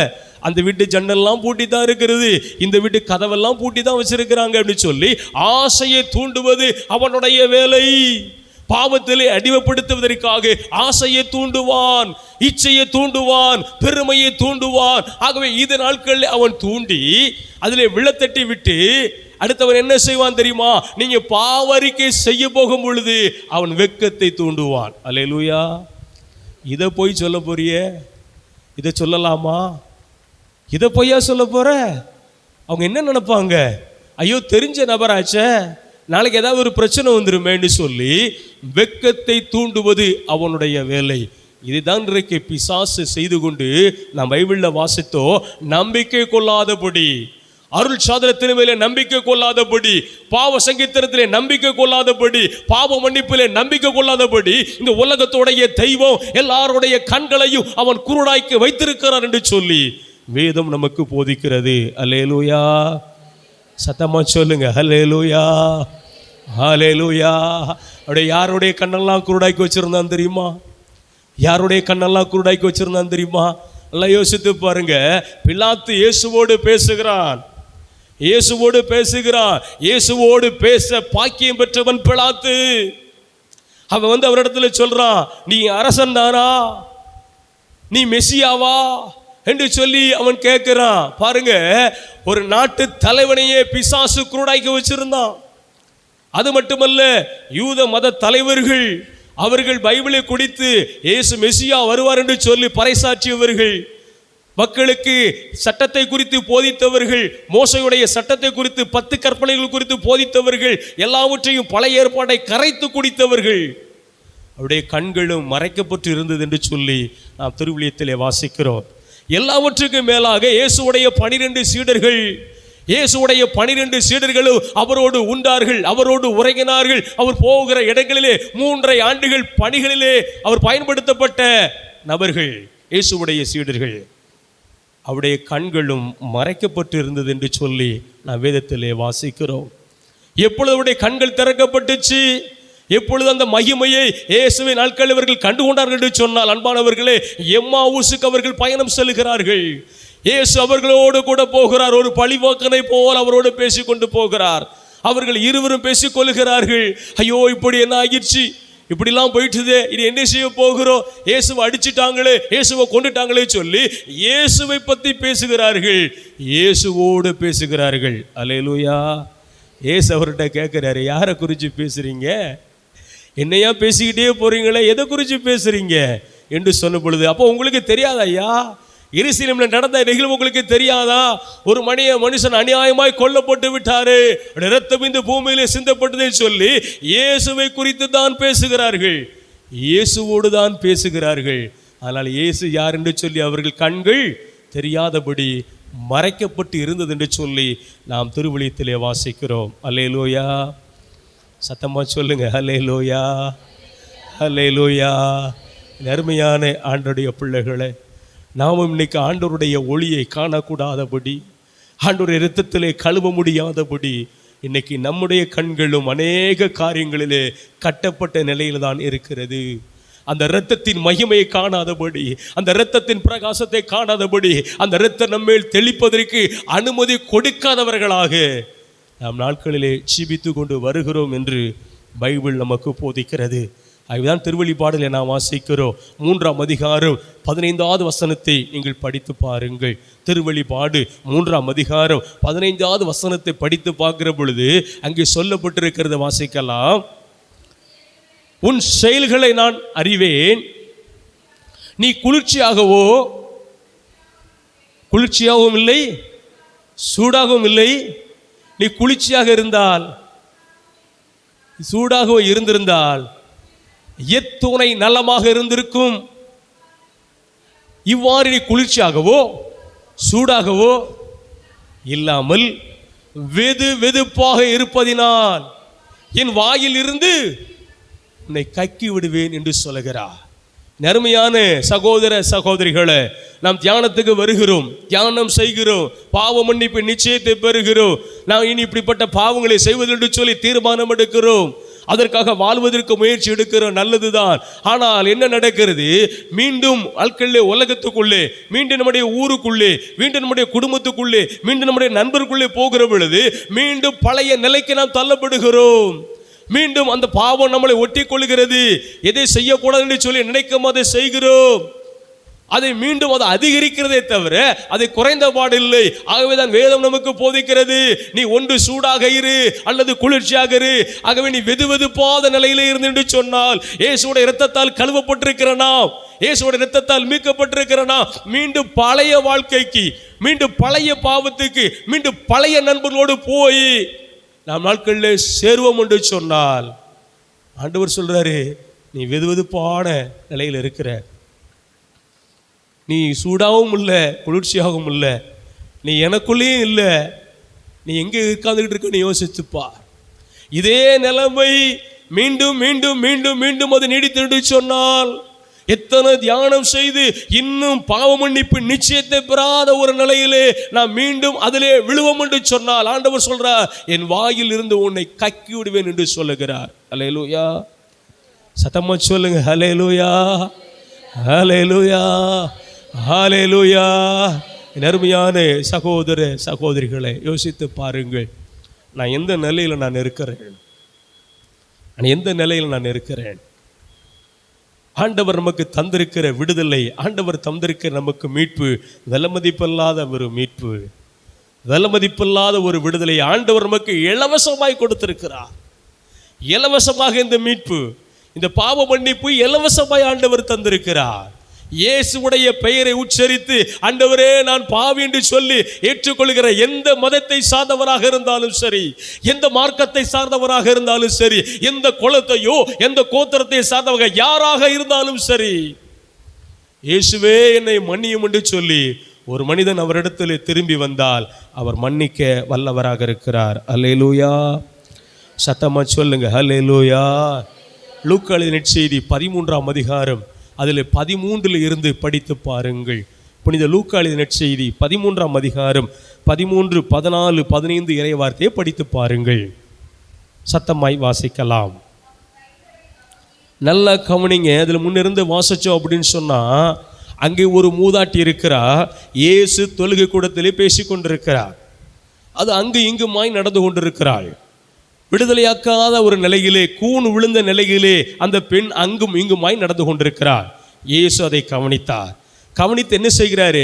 அந்த வீட்டு ஜன்னல்லாம் பூட்டி தான் இருக்கிறது, இந்த வீட்டு கதவெல்லாம் பூட்டி தான் வச்சிருக்கிறாங்க அப்படின்னு சொல்லி ஆசையை தூண்டுவது அவனுடைய வேலை. பாவத்திலே அடிமைப்படுத்துவதற்காக ஆசையை தூண்டுவான், இச்சையை தூண்டுவான், பெருமையை தூண்டுவான். ஆகவே இந்த நாட்களில் அவன் தூண்டி அதிலே விழத்தட்டி விட்டு அடுத்தவன் என்ன செய்வான் தெரியுமா? நீங்க பாவரிக்கை செய்ய போகும் பொழுது அவன் வெட்கத்தை தூண்டுவான். அல்லேலூயா. இதை போய் சொல்ல போறிய, இதை சொல்லலாமா? இதை பொய்யா சொல்ல போற? அவங்க என்ன நினைப்பாங்க? ஐயோ, தெரிஞ்ச நபராச்சே, நாளைக்கு ஏதாவது ஒரு பிரச்சனை வந்துருமேன்னு சொல்லி வெட்கத்தை தூண்டுவது அவனுடைய வேலை. இதுதான் இன்றைக்கு பிசாசு செய்து கொண்டு நாம் பைபிளில் வாசித்தோ, நம்பிக்கை கொள்ளாதபடி, அருள் சாதனத்தின் மேலே நம்பிக்கை கொள்ளாதபடி, பாவ சங்கீதத்திலே நம்பிக்கை கொள்ளாதபடி, பாவ மன்னிப்பிலே நம்பிக்கை கொள்ளாதபடி இந்த உலகத்துடைய தெய்வம் எல்லாருடைய கண்களையும் அவன் குருடாய்க்கு வைத்திருக்கிறார் என்று சொல்லி வேதம் நமக்கு போதிக்கிறது. அல்லேலூயா. சத்தமா சொல்லுங்க, அல்லேலூயா, அல்லேலூயா. அப்படியே யாருடைய கண்ணெல்லாம் குருடாய்க்கு வச்சிருந்தான் தெரியுமா? யாருடைய கண்ணெல்லாம் குருடாய்க்கு வச்சிருந்தான் தெரியுமா? எல்லாம் யோசித்து பாருங்க. பிலாத்து இயேசுவோடு பேசுகிறான், இயேசுவோடு பேசுகிறான். இயேசுவோடு பேச பாக்கியம் பெற்றவன் பிலாத்து. அவன் அவரிடத்துல சொல்றான், நீ அரசன் தானா, நீ மெசியாவா என்று சொல்லி அவன் கேட்கிறான். பாருங்க, ஒரு நாட்டு தலைவனையே பிசாசு குருடாய்க்கு வச்சிருந்தான். அது மட்டுமல்ல, யூத மத தலைவர்கள் அவர்கள் பைபிளை குடித்து இயேசு மெசியா வருவார் என்று சொல்லி பறைசாற்றியவர்கள், மக்களுக்கு சட்டத்தை குறித்து போதித்தவர்கள், மோசையுடைய சட்டத்தை குறித்து 10 கற்பனைகள் குறித்து போதித்தவர்கள், எல்லாவற்றையும் பழைய ஏற்பாட்டை கரைத்து குடித்தவர்கள், அவருடைய கண்களும் மறைக்கப்பட்டு இருந்தது என்று சொல்லி நாம் திருவிழியத்திலே வாசிக்கிறோம். எல்லாவற்றுக்கும் மேலாக இயேசுடைய 12 சீடர்கள், இயேசுடைய 12 சீடர்களும் அவரோடு உண்டார்கள், அவரோடு உறங்கினார்கள். அவர் போகிற இடங்களிலே 3.5 ஆண்டுகள் பணிகளிலே அவர் பயன்படுத்தப்பட்ட நபர்கள் இயேசுடைய சீடர்கள். அவருடைய கண்களும் மறைக்கப்பட்டு இருந்தது என்று சொல்லி நாம் வேதத்திலே வாசிக்கிறோம். எப்பொழுது அவருடைய கண்கள் திறக்கப்பட்டுச்சு, எப்பொழுது அந்த மகிமையை இயேசுவை நாட்கள் அவர்கள் கண்டு கொண்டார்கள் என்று சொன்னால், அன்பானவர்களே, எம்மாவுசுக்கு அவர்கள் பயணம் செல்கிறார்கள். இயேசு அவர்களோடு கூட போகிறார். ஒரு பழிவாக்கனை போல் அவரோடு பேசிக்கொண்டு போகிறார். அவர்கள் இருவரும் பேசிக்கொள்கிறார்கள். ஐயோ, இப்படி என்ன ஆகிடுச்சு, இப்படிலாம் போயிட்டுதே, இது என்ன செய்ய போகிறோம், இயேசுவை அடிச்சிட்டாங்களே, இயேசுவை கொண்டுட்டாங்களே சொல்லி இயேசுவை பற்றி பேசுகிறார்கள், இயேசுவோடு பேசுகிறார்கள். அல்லேலூயா. இயேசு அவர்கிட்ட கேட்கிறாரு, யாரை குறித்து பேசுறீங்க, என்னையா பேசிக்கிட்டே போறீங்களே, எதை குறித்து பேசுறீங்க என்று சொன்ன பொழுது, அப்போ உங்களுக்கு தெரியாதா ஐயா, எருசலேமில் நடந்த நிகழ்வு உங்களுக்கு தெரியாதா? ஒரு மனுஷன் அநியாயமாய் கொல்லப்பட்டு விட்டாரு, இரத்தம் இந்த பூமியிலே சிந்தப்பட்டதை சொல்லி இயேசுவை குறித்து தான் பேசுகிறார்கள், இயேசுவோடு தான் பேசுகிறார்கள். ஆனால் இயேசு யார் என்று சொல்லி அவர்கள் கண்கள் தெரியாதபடி மறைக்கப்பட்டு இருந்தது என்று சொல்லி நாம் திருவிழியத்திலே வாசிக்கிறோம். அல்லேலூயா. சத்தமா சொல்லுங்க, அல்லேலூயா, அல்லேலூயா. அருமையான ஆண்டவருடைய பிள்ளைகளே, நாமும் இன்னைக்கு ஆண்டவருடைய ஒளியை காணக்கூடாதபடி, ஆண்டவருடைய இரத்தத்திலே கழுவ முடியாதபடி இன்னைக்கு நம்முடைய கண்களும் அநேக காரியங்களிலே கட்டப்பட்ட நிலையில் தான் இருக்கிறது. அந்த இரத்தத்தின் மகிமையை காணாதபடி, அந்த இரத்தத்தின் பிரகாசத்தை காணாதபடி, அந்த இரத்தம் நம்மேல் தெளிப்பதற்கு அனுமதி கொடுக்காதவர்களாக நாம் நாட்களிலே ஜீவித்து கொண்டு வருகிறோம் என்று பைபிள் நமக்கு போதிக்கிறது. அதுதான் திருவெளிப்பாடில் நாம் வாசிக்கிறோம். 3ஆம் அதிகாரம் 15வது வசனத்தை நீங்கள் படித்து பாருங்கள். திருவெளிப்பாடு 3ஆம் அதிகாரம் 15வது வசனத்தை படித்து பார்க்கிற பொழுது அங்கே சொல்லப்பட்டிருக்கிறத வாசிக்கலாம். உன் செயல்களை நான் அறிவேன், நீ குளிர்ச்சியாகவும் இல்லை, சூடாகவும் இல்லை. நீ குளிர்ச்சியாக இருந்தால், சூடாக இருந்திருந்தால் எத்துணை நலமாக இருந்திருக்கும். இவ்வாறு நீ குளிர்ச்சியாகவோ சூடாகவோ இல்லாமல் வெது வெதுப்பாக இருப்பதினால் என் வாயில் இருந்து உன்னை கக்கி விடுவேன் என்று சொல்லுகிறார். நறுமையான சகோதர சகோதரிகளை, நாம் தியானத்துக்கு வருகிறோம், தியானம் செய்கிறோம், பாவ மன்னிப்பு நிச்சயத்தை பெறுகிறோம். நாம் இனி இப்படிப்பட்ட பாவங்களை செய்வதென்று சொல்லி தீர்மானம் எடுக்கிறோம், அதற்காக வாழ்வதற்கு முயற்சி எடுக்கிறோம், நல்லதுதான். ஆனால் என்ன நடக்கிறது? மீண்டும் வாழ்க்கையிலே, உலகத்துக்குள்ளே, மீண்டும் நம்முடைய ஊருக்குள்ளே, மீண்டும் நம்முடைய குடும்பத்துக்குள்ளே, மீண்டும் நம்முடைய நண்பருக்குள்ளே போகிற பொழுது மீண்டும் பழைய நிலைக்கு நாம் தள்ளப்படுகிறோம். மீண்டும் அந்த பாவம் நம்மளை ஒட்டி கொள்கிறது. எதை செய்யக்கூடாது என்று சொல்லி நினைக்கும் அதை செய்கிறோம். அதை மீண்டும் அதை அதிகரிக்கிறதே தவிர அதை குறைந்த பாடில்லை. ஆகவேதான் வேதம் நமக்கு போதிக்கிறது, நீ ஒன்று சூடாக இரு அல்லது குளிர்ச்சியாக இரு. ஆகவே நீ வெதுவெதுப்பாத நிலையிலே இருந்து என்று சொன்னால், இயேசுவோட இரத்தத்தால் கழுவப்பட்டிருக்கிற நாம், இயேசுவோட இரத்தத்தால் மீட்கப்பட்டிருக்கிற நாம் மீண்டும் பழைய வாழ்க்கைக்கு, மீண்டும் பழைய பாவத்துக்கு, மீண்டும் பழைய நண்பர்களோடு போய் நாம் நாட்களில் சேருவோம் என்று சொன்னால், ஆண்டவர் சொல்றாரு, நீ வெதுவெதுப்பான நிலையில் இருக்கிற, நீ சூடாகவும் இல்லை குளிர்ச்சியாகவும் இல்லை, நீ எனக்குள்ளேயும் இல்லை, நீ எங்கே உட்கார்ந்துக்கிட்டு இருக்க நீ யோசித்துப்பா. இதே நிலைமை மீண்டும் மீண்டும் மீண்டும் மீண்டும் அது நீடித்து சொன்னால், எத்தனை தியானம் செய்து இன்னும் பாவ மன்னிப்பு நிச்சயத்தை பெறாத ஒரு நிலையிலே நாம் மீண்டும் அதிலே விழுவோம் என்று சொன்னால், ஆண்டவர் சொல்றார், என் வாயில் இருந்து உன்னை கக்கி விடுவேன் என்று சொல்லுகிறார். ஹல்லேலூயா, சத்தமா சொல்லுங்க, ஹல்லேலூயா, ஹல்லேலூயா, ஹல்லேலூயா. அருமையான சகோதர சகோதரிகளை, யோசித்து பாருங்கள், நான் எந்த நிலையில் நான் இருக்கிறேன், எந்த நிலையில் நான் இருக்கிறேன். ஆண்டவர் நமக்கு தந்திருக்கிற விடுதலை, ஆண்டவர் தந்திருக்கிற நமக்கு மீட்பு, விலைமதிப்பில்லாத ஒரு மீட்பு, விலைமதிப்பில்லாத ஒரு விடுதலை ஆண்டவர் நமக்கு இலவசமாய் கொடுத்திருக்கிறார். இலவசமாக இந்த மீட்பு, இந்த பாவ மன்னிப்பு இலவசமாய் ஆண்டவர் தந்திருக்கிறார். இயேசுவுடைய பெயரை உச்சரித்து, ஆண்டவரே நான் பாவி என்று சொல்லி ஏற்றுக்கொள்கிற எந்த மதத்தை சார்ந்தவராக இருந்தாலும் சரி, எந்த மார்க்கத்தை சார்ந்தவராக இருந்தாலும் சரி, எந்த குலத்தையோ எந்த கோத்திரத்தை சார்ந்தவங்க யாராக இருந்தாலும் சரி, இயேசுவே என்னை மன்னியும் என்று சொல்லி ஒரு மனிதன் அவரிடத்தில் திரும்பி வந்தால் அவர் மன்னிக்க வல்லவராக இருக்கிறார். அல்லேலூயா, சத்தமா சொல்லுங்க, அல்லேலூயா. லூக்கா எழுதின நற்செய்தி 13ஆம் அதிகாரம் அதில் 13 இருந்து படித்து பாருங்கள். புனித லூக்கா எழுதின நற்செய்தி 13ஆம் அதிகாரம் 13, 14, 15 இறை வார்த்தையை படித்து பாருங்கள். சத்தமாய் வாசிக்கலாம். நல்லா கவனிங்க. அதில் முன்னிருந்து வாசிச்சோம் அப்படின்னு சொன்னால், அங்கே ஒரு மூதாட்டி இருக்கிறார். இயேசு தொழுகை கூடத்திலே பேசி கொண்டிருக்கிறார். அது அங்கு இங்குமாய் நடந்து கொண்டிருக்கிறாள். விடுதலையாக்காத ஒரு நிலையிலே, கூன் விழுந்த நிலையிலே அந்த பெண் அங்கும் இங்குமாய் நடந்து கொண்டிருக்கிறார். இயேசு அதை கவனித்தார். கவனித்து என்ன செய்கிறாரு?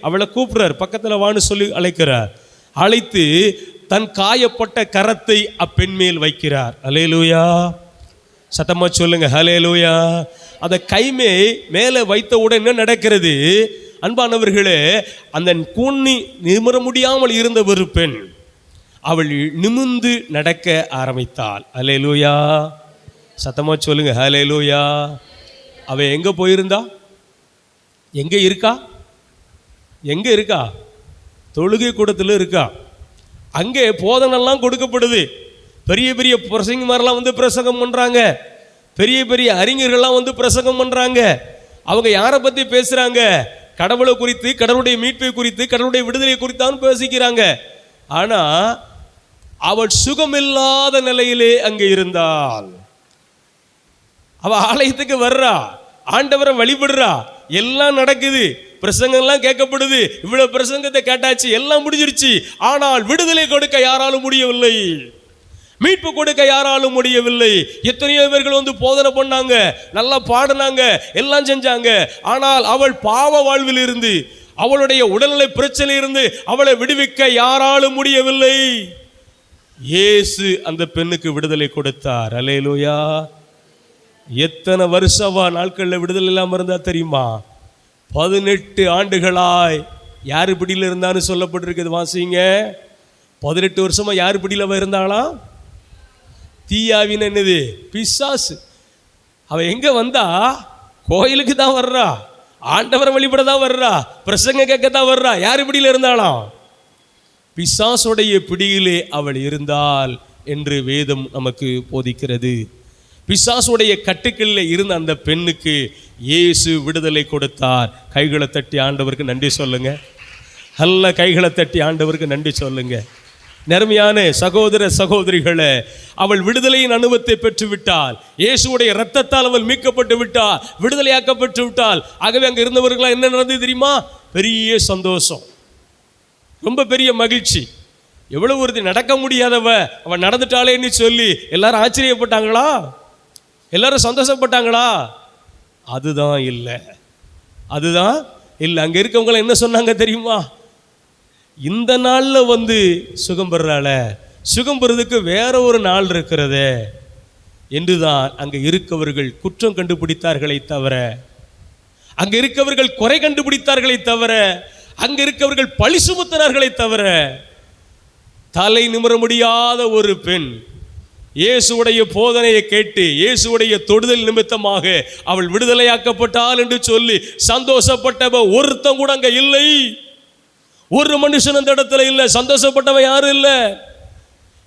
அவளை கூப்பிடுறார், பக்கத்தில் வான்னு சொல்லி அழைக்கிறார். அழைத்து தன் காயப்பட்ட கரத்தை அப்பெண் மேல் வைக்கிறார். அல்லேலூயா, சத்தமா சொல்லுங்க, ஹல்லேலூயா. அந்த கைமே மேலே வைத்தவுடன் என்ன நடக்கிறது? அன்பானவர்களே, அந்த கூனி நிமிர முடியாமல் இருந்த ஒரு பெண் அவள் நிமிர்ந்து நடக்க ஆரம்பித்தாள். ஹல்லேலூயா, சத்தமா சொல்லுங்க, ஹல்லேலூயா. அவ எங்க போயிருந்தா? எங்க இருக்கா? எங்க இருக்கா? தொழுகை கூடத்தில் இருக்கா. அங்கே போதனெல்லாம் கொடுக்கப்படுது. பெரிய பெரிய பிரசங்கமாரெல்லாம் வந்து பிரசங்கம் பண்றாங்க. பெரிய பெரிய அறிஞர்கள்லாம் வந்து பிரசங்கம் பண்றாங்க. அவங்க யாரை பத்தி பேசுறாங்க? கடவுளை குறித்து, கடவுளுடைய மீட்பை குறித்து, கடவுளுடைய விடுதலை குறித்தான் பேசிக்கிறாங்க. ஆனா அவள் சுகமில்லாத நிலையிலே அங்கே இருந்தாள். அவ ஆலயத்துக்கு வர்றா, ஆண்டவரை வழிபடுறா, எல்லாம் நடக்குது, பிரசங்கம்லாம் கேட்கப்படுது. இவ்வளவு பிரசங்கத்தை கேட்டாச்சு, எல்லாம் முடிஞ்சிருச்சு. ஆனால் விடுதலை கொடுக்க யாராலும் முடியவில்லை, மீட்பு கொடுக்க யாராலும் முடியவில்லை. எத்தனையோ பேர்கள் வந்து போதனை பண்ணாங்க, நல்லா பாடினாங்க, எல்லாம் செஞ்சாங்க. ஆனால் அவள் பாவ வாழ்வில் இருந்து, அவளுடைய உடல்நிலை பிரச்சனை இருந்து அவளை விடுவிக்க யாராலும் முடியவில்லை. இயேசு அந்த பெண்ணுக்கு விடுதலை கொடுத்தார். அல்லேலூயா. எத்தனை வருஷமா நாட்களில் விடுதலை இல்லாமல் இருந்தா தெரியுமா? 18 ஆண்டுகளாய் யாரு பிடியில் இருந்தான்னு சொல்லப்பட்டிருக்குது. வாசிங்க. 18 வருஷமா யாரு பிடியில் இருந்தாளா? தீயாவின் என்னது? பிசாசு. அவ எங்க வந்தா? கோயிலுக்கு தான் வர்றா, ஆண்டவரை வழிபட தான் வர்றா, பிரசங்க கேட்க தான் வர்றா. யாரு பிடியில் இருந்தாளாம்? பிசாசுடைய பிடியிலே அவள் இருந்தால் என்று வேதம் நமக்கு போதிக்கிறது. பிசாசுடைய கட்டுக்களில் இருந்த அந்த பெண்ணுக்கு இயேசு விடுதலை கொடுத்தார். கைகளை தட்டி ஆண்டவருக்கு நன்றி சொல்லுங்க. நல்ல கைகளை தட்டி ஆண்டவருக்கு நன்றி சொல்லுங்க. நெருமையான சகோதர சகோதரிகளே, அவள் விடுதலையின் அனுபவத்தை பெற்று விட்டாள். இயேசுடைய இரத்தத்தால் அவள் மீட்கப்பட்டு விட்டாள், விடுதலையாக்கப்பட்டு விட்டாள். ஆகவே அங்கே இருந்தவர்களாம் என்ன நடந்தது தெரியுமா? பெரிய சந்தோஷம், ரொம்ப பெரிய மகிழ்ச்சி. எவ்வளவு ஒரு நடக்க முடியாதவ அவன் நடந்துட்டாளேன்னு சொல்லி எல்லாரும் ஆச்சரியப்பட்டாங்களா? எல்லாரும் சந்தோஷப்பட்டாங்களா? அதுதான் இல்லை, அதுதான் இல்லை. அங்கே இருக்கவங்க என்ன சொன்னாங்க தெரியுமா? இந்த நாளில் சுகம் பெறால, சுகம் பெறதுக்கு வேற ஒரு நாள் இருக்கிறதே என்றுதான் அங்கே இருக்கவர்கள் குற்றம் கண்டுபிடித்தார்களே தவிர, அங்கே இருக்கவர்கள் குறை கண்டுபிடித்தார்களே தவிர, அங்கே இருக்கவர்கள் பழி சுமத்தினார்களே தவிர, தலை நிமிர முடியாத ஒரு பெண் இயேசுடைய போதனையை கேட்டு இயேசுடைய தொடுதல் நிமித்தமாக அவள் விடுதலையாக்கப்பட்டாள் என்று சொல்லி சந்தோஷப்பட்டவ ஒருத்தன் கூட அங்கே இல்லை. ஒரு மனுஷன் அந்த இடத்துல இல்லை. சந்தோஷப்பட்டவன் யாரும் இல்லை.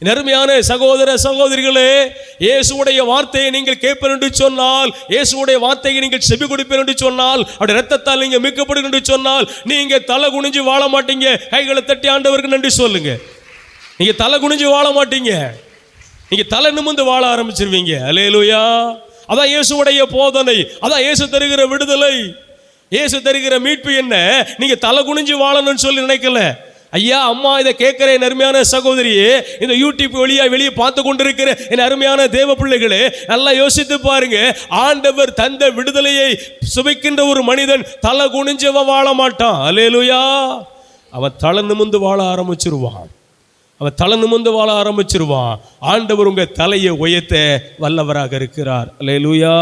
நெருமையான சகோதர சகோதரிகளே, இயேசுடைய வார்த்தையை நீங்கள் கேட்பீர் என்று சொன்னால், இயேசுடைய வார்த்தையை நீங்கள் செவி கொடுப்பீர் என்று சொன்னால், அவருடைய இரத்தத்தால் நீங்கள் மீட்கப்படுவீர் என்று சொன்னால், நீங்க தலை குனிஞ்சு வாழ மாட்டீங்க. கைகளை தட்டி ஆண்டவருக்கு நன்றி சொல்லுங்க. நீங்க தலை குனிஞ்சு வாழ மாட்டீங்க, நீங்க தலை நிமிர்ந்து வாழ ஆரம்பிச்சிருவீங்க. அல்லேலூயா. அதான் இயேசுடைய போதனை, அதான் இயேசு தருகிற விடுதலை, இயேசு தருகிற மீட்பு. என்ன நீங்க தலை குனிஞ்சு வாழணும்னு சொல்லி நினைக்கல. ஐயா அம்மா இதை கேட்கிறேன் அருமையான சகோதரியே, இந்த யூடியூப் வெளியே பார்த்து கொண்டிருக்கிற என் அருமையான தேவ பிள்ளைகளே, நல்லா யோசித்து பாருங்க. ஆண்டவர் தந்த விடுதலையை சுவைக்கின்ற ஒரு மனிதன் தலை குனிஞ்சவன் வாழ மாட்டான். அல்லேலூயா. அவன் தலை நிமிர்ந்து வாழ ஆரம்பிச்சிருவான், அவன் தலை நிமிர்ந்து வாழ ஆரம்பிச்சிருவான். ஆண்டவர் உங்க தலையை உயர்த்த வல்லவராக இருக்கிறார். அல்லேலூயா.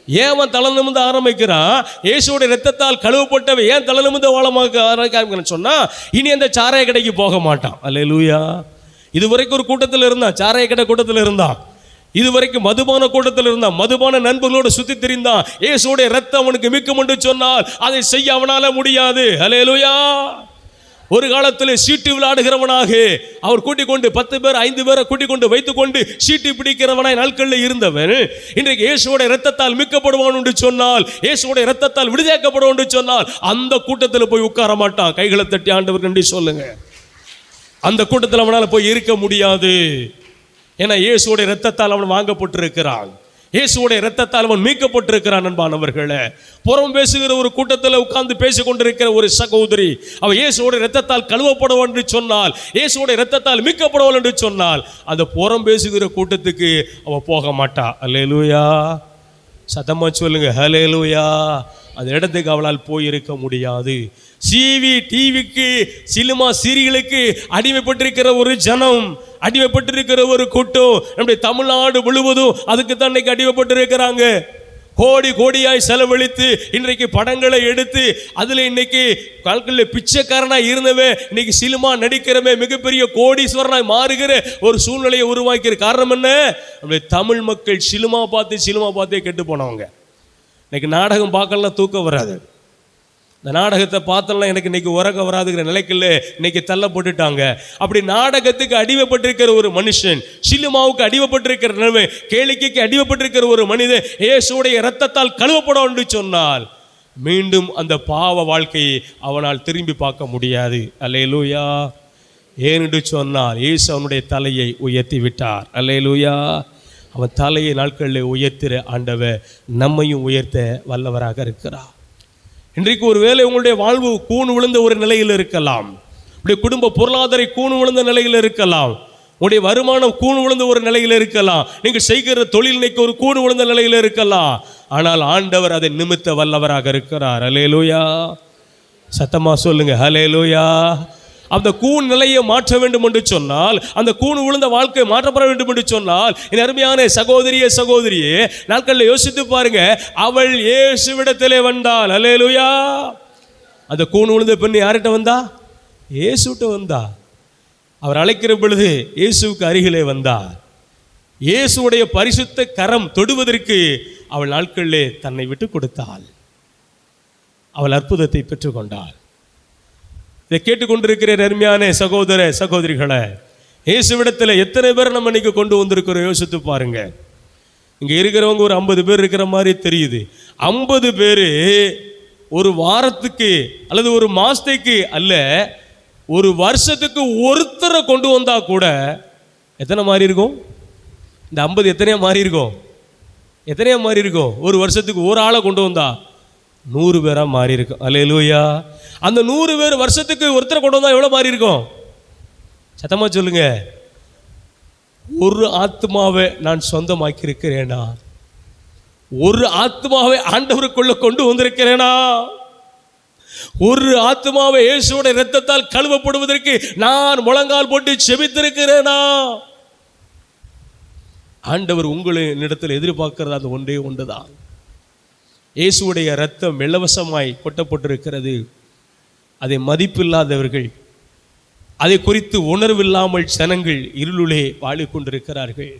ஏன் அவன் தலை நிமிர்ந்து ஆரம்பிக்கிறான்? இயேசுடைய இரத்தத்தால் கழுவப்பட்டவன் ஏன் தலை நிமிர்ந்து வாழ ஆரம்பிக்கிறான்னு சொன்னா, இனி அந்த சாராய கடைக்கு போக மாட்டான். அல்லேலூயா. இதுவரைக்கும் ஒரு கூட்டத்தில் இருந்தான், சாராய கடை கூட்டத்தில் இருந்தான். இதுவரைக்கும் மதுபான கூட்டத்தில் இருந்தான், மதுபான நண்பர்களோடு சுத்தி திரிந்தான். இயேசுடைய இரத்தம் அவனுக்கு மீட்கும் என்று சொன்னால் அதை செய்ய அவனால முடியாது. அல்லேலூயா. ஒரு காலத்தில் சீட்டு விளையாடுகிறவனாக அவர் கூட்டிக் கொண்டு 10 பேர் 5 பேரை கூட்டிக் கொண்டு வைத்துக் கொண்டு சீட்டு பிடிக்கிறவனாய் நாட்களில் இருந்தவன் இன்றைக்கு இயேசுவோட இரத்தத்தால் மீட்கப்படுவான் என்று சொன்னால், இயேசுவோட இரத்தத்தால் விடுதலையாக்கப்படுவான் என்று சொன்னால் அந்த கூட்டத்தில் போய் உட்கார மாட்டான். கைகளை தட்டி ஆண்டவர் நன்றி சொல்லுங்க. அந்த கூட்டத்தில் அவனால் போய் இருக்க முடியாது. ஏன்னா இயேசுவோட இரத்தத்தால் அவன் வாங்கப்பட்டிருக்கிறான், இயேசுடைய இரத்தத்தால் அவன் மீட்கப்பட்டிருக்கிறான். அன்பானவர்களே, புறம் பேசுகிற ஒரு கூட்டத்தில் உட்கார்ந்து பேசிக் கொண்டிருக்கிற ஒரு சகோதரி அவள் இயேசுடைய இரத்தத்தால் கழுவப்படுவாள் என்று சொன்னால், இயேசுடைய இரத்தத்தால் மீட்கப்படுவாள் என்று சொன்னால், அந்த புறம் பேசுகிற கூட்டத்துக்கு அவள் போக மாட்டா. அல்லேலூயா. சத்தமா சொல்லுங்க ஹல்லேலூயா. அந்த இடத்துக்கு அவளால் போயிருக்க முடியாது. டிவிக்கு சினிமா சீரியலுக்கு அடிமைப்பட்டிருக்கிற ஒரு ஜனம், அடிமைப்பட்டிருக்கிற ஒரு கூட்டம் நம்முடைய தமிழ்நாடு முழுவதும் அதுக்கு தான் இன்னைக்கு அடிமைப்பட்டிருக்கிறாங்க. கோடி கோடியாய் செலவழித்து இன்றைக்கு படங்களை எடுத்து அதில் இன்னைக்கு கால்களில் பிச்சைக்காரனாய் இருந்தவன் இன்னைக்கு சினிமா நடிக்கிறவன் மிகப்பெரிய கோடீஸ்வரனாய் மாறுகிற ஒரு சூழ்நிலையை உருவாக்கிற காரணம் என்ன? நம்முடைய தமிழ் மக்கள் சினிமா பார்த்தே கெட்டு போனவங்க. இன்னைக்கு நாடகம் பார்க்கலாம் தூக்கம் வராது, இந்த நாடகத்தை பார்த்தலாம் எனக்கு இன்னைக்கு உறக்க வராதுங்கிற நிலைக்குள்ள இன்னைக்கு தள்ளப்பட்டுட்டாங்க. அப்படி நாடகத்துக்கு அடிமைப்பட்டிருக்கிற ஒரு மனுஷன், சினிமாவுக்கு அடிமைப்பட்டிருக்கிற நிலைமை, கேளிக்கைக்கு அடிமைப்பட்டிருக்கிற ஒரு மனிதன் இயேசுடைய இரத்தத்தால் கழுவப்படும் என்று சொன்னால் மீண்டும் அந்த பாவ வாழ்க்கையை அவனால் திரும்பி பார்க்க முடியாது. அல்லேலூயா. ஏனென்று சொன்னால் இயேசு அவனுடைய தலையை உயர்த்தி விட்டார். அல்லேலூயா. அவன் தலையை நாட்களில் உயர்த்திற ஆண்டவர் நம்மையும் உயர்த்த வல்லவராக இருக்கிறார். இன்றைக்கு ஒரு வேளை உங்களுடைய வாழ்வு கூண் விழுந்த ஒரு நிலையில் இருக்கலாம், உங்களுடைய குடும்ப பொருளாதார கூண் விழுந்த நிலையில் இருக்கலாம், உங்களுடைய வருமானம் கூண் விழுந்த ஒரு நிலையில் இருக்கலாம், நீங்கள் செய்கிற தொழில் இன்னைக்கு ஒரு கூண் விழுந்த நிலையில் இருக்கலாம். ஆனால் ஆண்டவர் அதை நிமித்த வல்லவராக இருக்கிறார். அல்லேலூயா. சத்தமா சொல்லுங்க ஹல்லேலூயா. அந்த கூண் நிலையை மாற்ற வேண்டும் என்று சொன்னால், அந்த கூண் விழுந்த வாழ்க்கை மாற்றப்பட வேண்டும் என்று சொன்னால், என் அருமையான சகோதரியே நாட்களில் யோசித்து பாருங்க. அவள் இயேசுவிடத்திலே வந்தாள். அல்லேலூயா. அந்த கூண் விழுந்த பெண் யார்கிட்ட வந்தா? இயேசுகிட்ட வந்தா. அவர் அழைக்கிற பொழுது இயேசுவுக்கு அருகிலே வந்தார். இயேசுடைய பரிசுத்த கரம் தொடுவதற்கு அவள் நாட்களிலே தன்னை விட்டு கொடுத்தாள். அவள் அற்புதத்தை பெற்றுக்கொண்டாள். இதை கேட்டுக்கொண்டிருக்கிற அருமையான சகோதர சகோதரிகளை, இயேசுவிடத்தில் எத்தனை பேர் நம்ம இன்னைக்கு கொண்டு வந்திருக்கிறோம் யோசித்து பாருங்க. இங்கே இருக்கிறவங்க ஒரு 50 பேர் இருக்கிற மாதிரி தெரியுது. 50 பேர் ஒரு வாரத்துக்கு அல்லது ஒரு மாசத்துக்கு அல்ல, ஒரு வருஷத்துக்கு ஒருத்தரை கொண்டு வந்தா கூட எத்தனை மாறி இருக்கும்? இந்த 50 எத்தனையா மாறி இருக்கும்? எத்தனையா மாறி இருக்கும்? ஒரு வருஷத்துக்கு ஒரு ஆளை கொண்டு வந்தா 100 பேரா மாறி இருக்கும். அல்லேலூயா. அந்த 100 பேர் வருஷத்துக்கு ஒருத்தரை கொண்டு வந்தா எவ்வளோ மாறி இருக்கும்? சத்தமா சொல்லுங்க. ஒரு ஆத்மாவை நான் சொந்தமாக்கி இருக்கிறேனா? ஒரு ஆத்மாவை ஆண்டவருக்குள்ள கொண்டு வந்திருக்கிறேனா? ஒரு ஆத்மாவை இயேசுவோட இரத்தத்தால் கழுவப்படுவதற்கு நான் முழங்கால் போட்டு செபித்திருக்கிறேனா? ஆண்டவர் உங்களிடத்தில் எதிர்பார்க்கிறது அந்த ஒன்றே ஒன்றுதான். இயேசுடைய இரத்தம் இலவசமாய் கொட்டப்பட்டிருக்கிறது. அதை மதிப்பில்லாதவர்கள், அதை குறித்து உணர்வில்லாமல் ஜனங்கள் இருளுளே வாழிக் கொண்டிருக்கிறார்கள்,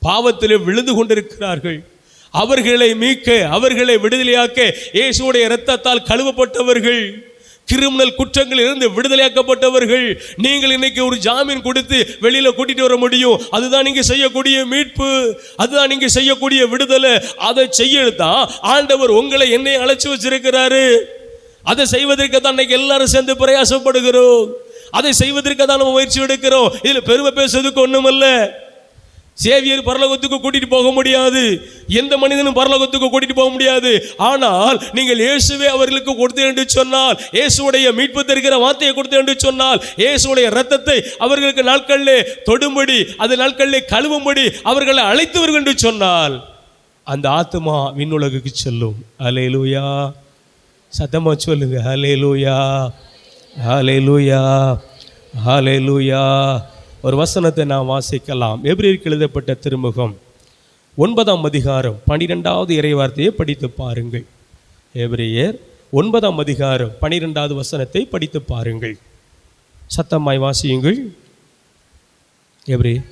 பாவத்திலே விழுந்து கொண்டிருக்கிறார்கள். அவர்களை மீட்க, அவர்களை விடுதலையாக்க இயேசுடைய இரத்தத்தால் கழுவப்பட்டவர்கள், கிரிமினல் குற்றங்களில் இருந்து விடுதலையாக்கப்பட்டவர்கள். நீங்கள் இன்னைக்கு ஒரு ஜாமீன் கொடுத்து வெளியில கூட்டிட்டு வர முடியும். அதுதான் நீங்க செய்யக்கூடிய மீட்பு, அதுதான் நீங்க செய்யக்கூடிய விடுதலை. அதை செய்யத்தான் ஆண்டவர் உங்களை என்னை அழைச்சி வச்சிருக்கிறாரு. அதை செய்வதற்கு தான் இன்னைக்கு எல்லாரும் சேர்ந்து பிரயாசப்படுகிறோம். அதை செய்வதற்கு தான் நம்ம முயற்சி எடுக்கிறோம். இதுல பெருமை பேசுறதுக்கு ஒண்ணுமல்ல. சேவியர் பரலோகத்துக்கு கூட்டிட்டு போக முடியாது, எந்த மனிதனும் பரலோகத்துக்கு கூட்டிட்டு போக முடியாது. ஆனால் நீங்கள் இயேசுவே அவர்களுக்கு கொடுத்து என்று சொன்னால், இயேசுடைய மீட்பு தருகிற வார்த்தையை கொடுத்து என்று சொன்னால், இயேசுடைய இரத்தத்தை அவர்களுக்கு நாட்களிலே தொடும்படி, அது நாட்களிலே கழுவும்படி அவர்களை அழைத்தவர்கள் என்று சொன்னால், அந்த ஆத்மா விண்ணுலகுக்கு செல்லும். அல்லேலூயா. சத்தமா சொல்லுங்க. அல்லேலூயா, அல்லேலூயா, அல்லேலூயா. ஒரு வசனத்தை நாம் வாசிக்கலாம். எபிரேயருக்கு எழுதப்பட்ட திருமுகம் 9ஆம் அதிகாரம் 12வது இறைவார்த்தையை படித்து பாருங்கள். எபிரேயர் 9ஆம் அதிகாரம் 12வது வசனத்தை படித்து பாருங்கள். சத்தமாய் வாசியுங்கள். எபிரேயர்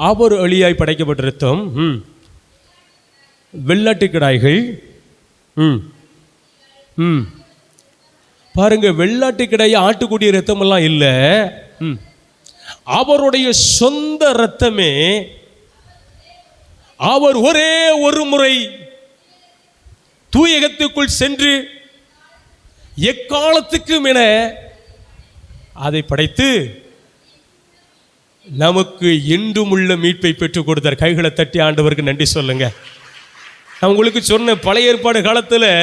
ஆபோர் எலியாய் படைக்கப்பட்ட இரத்தம், வெள்ளாட்டு கிடாய்கள், பாருங்க, வெள்ளாட்டு கிடையாது, ஆட்டுக்குடிய ரத்தம் எல்லாம் இல்லை. அவருடைய சொந்த ரத்தமே. அவர் ஒரே ஒரு முறை தூயகத்துக்குள் சென்று எக்காலத்துக்கும் என அதை படைத்து நமக்கு என்றும் உள்ள மீட்பை பெற்றுக் கொடுத்தார். கைகளை தட்டி ஆண்டவருக்கு நன்றி சொல்லுங்க. நான் உங்களுக்கு சொன்ன பழைய ஏற்பாடு காலத்தில்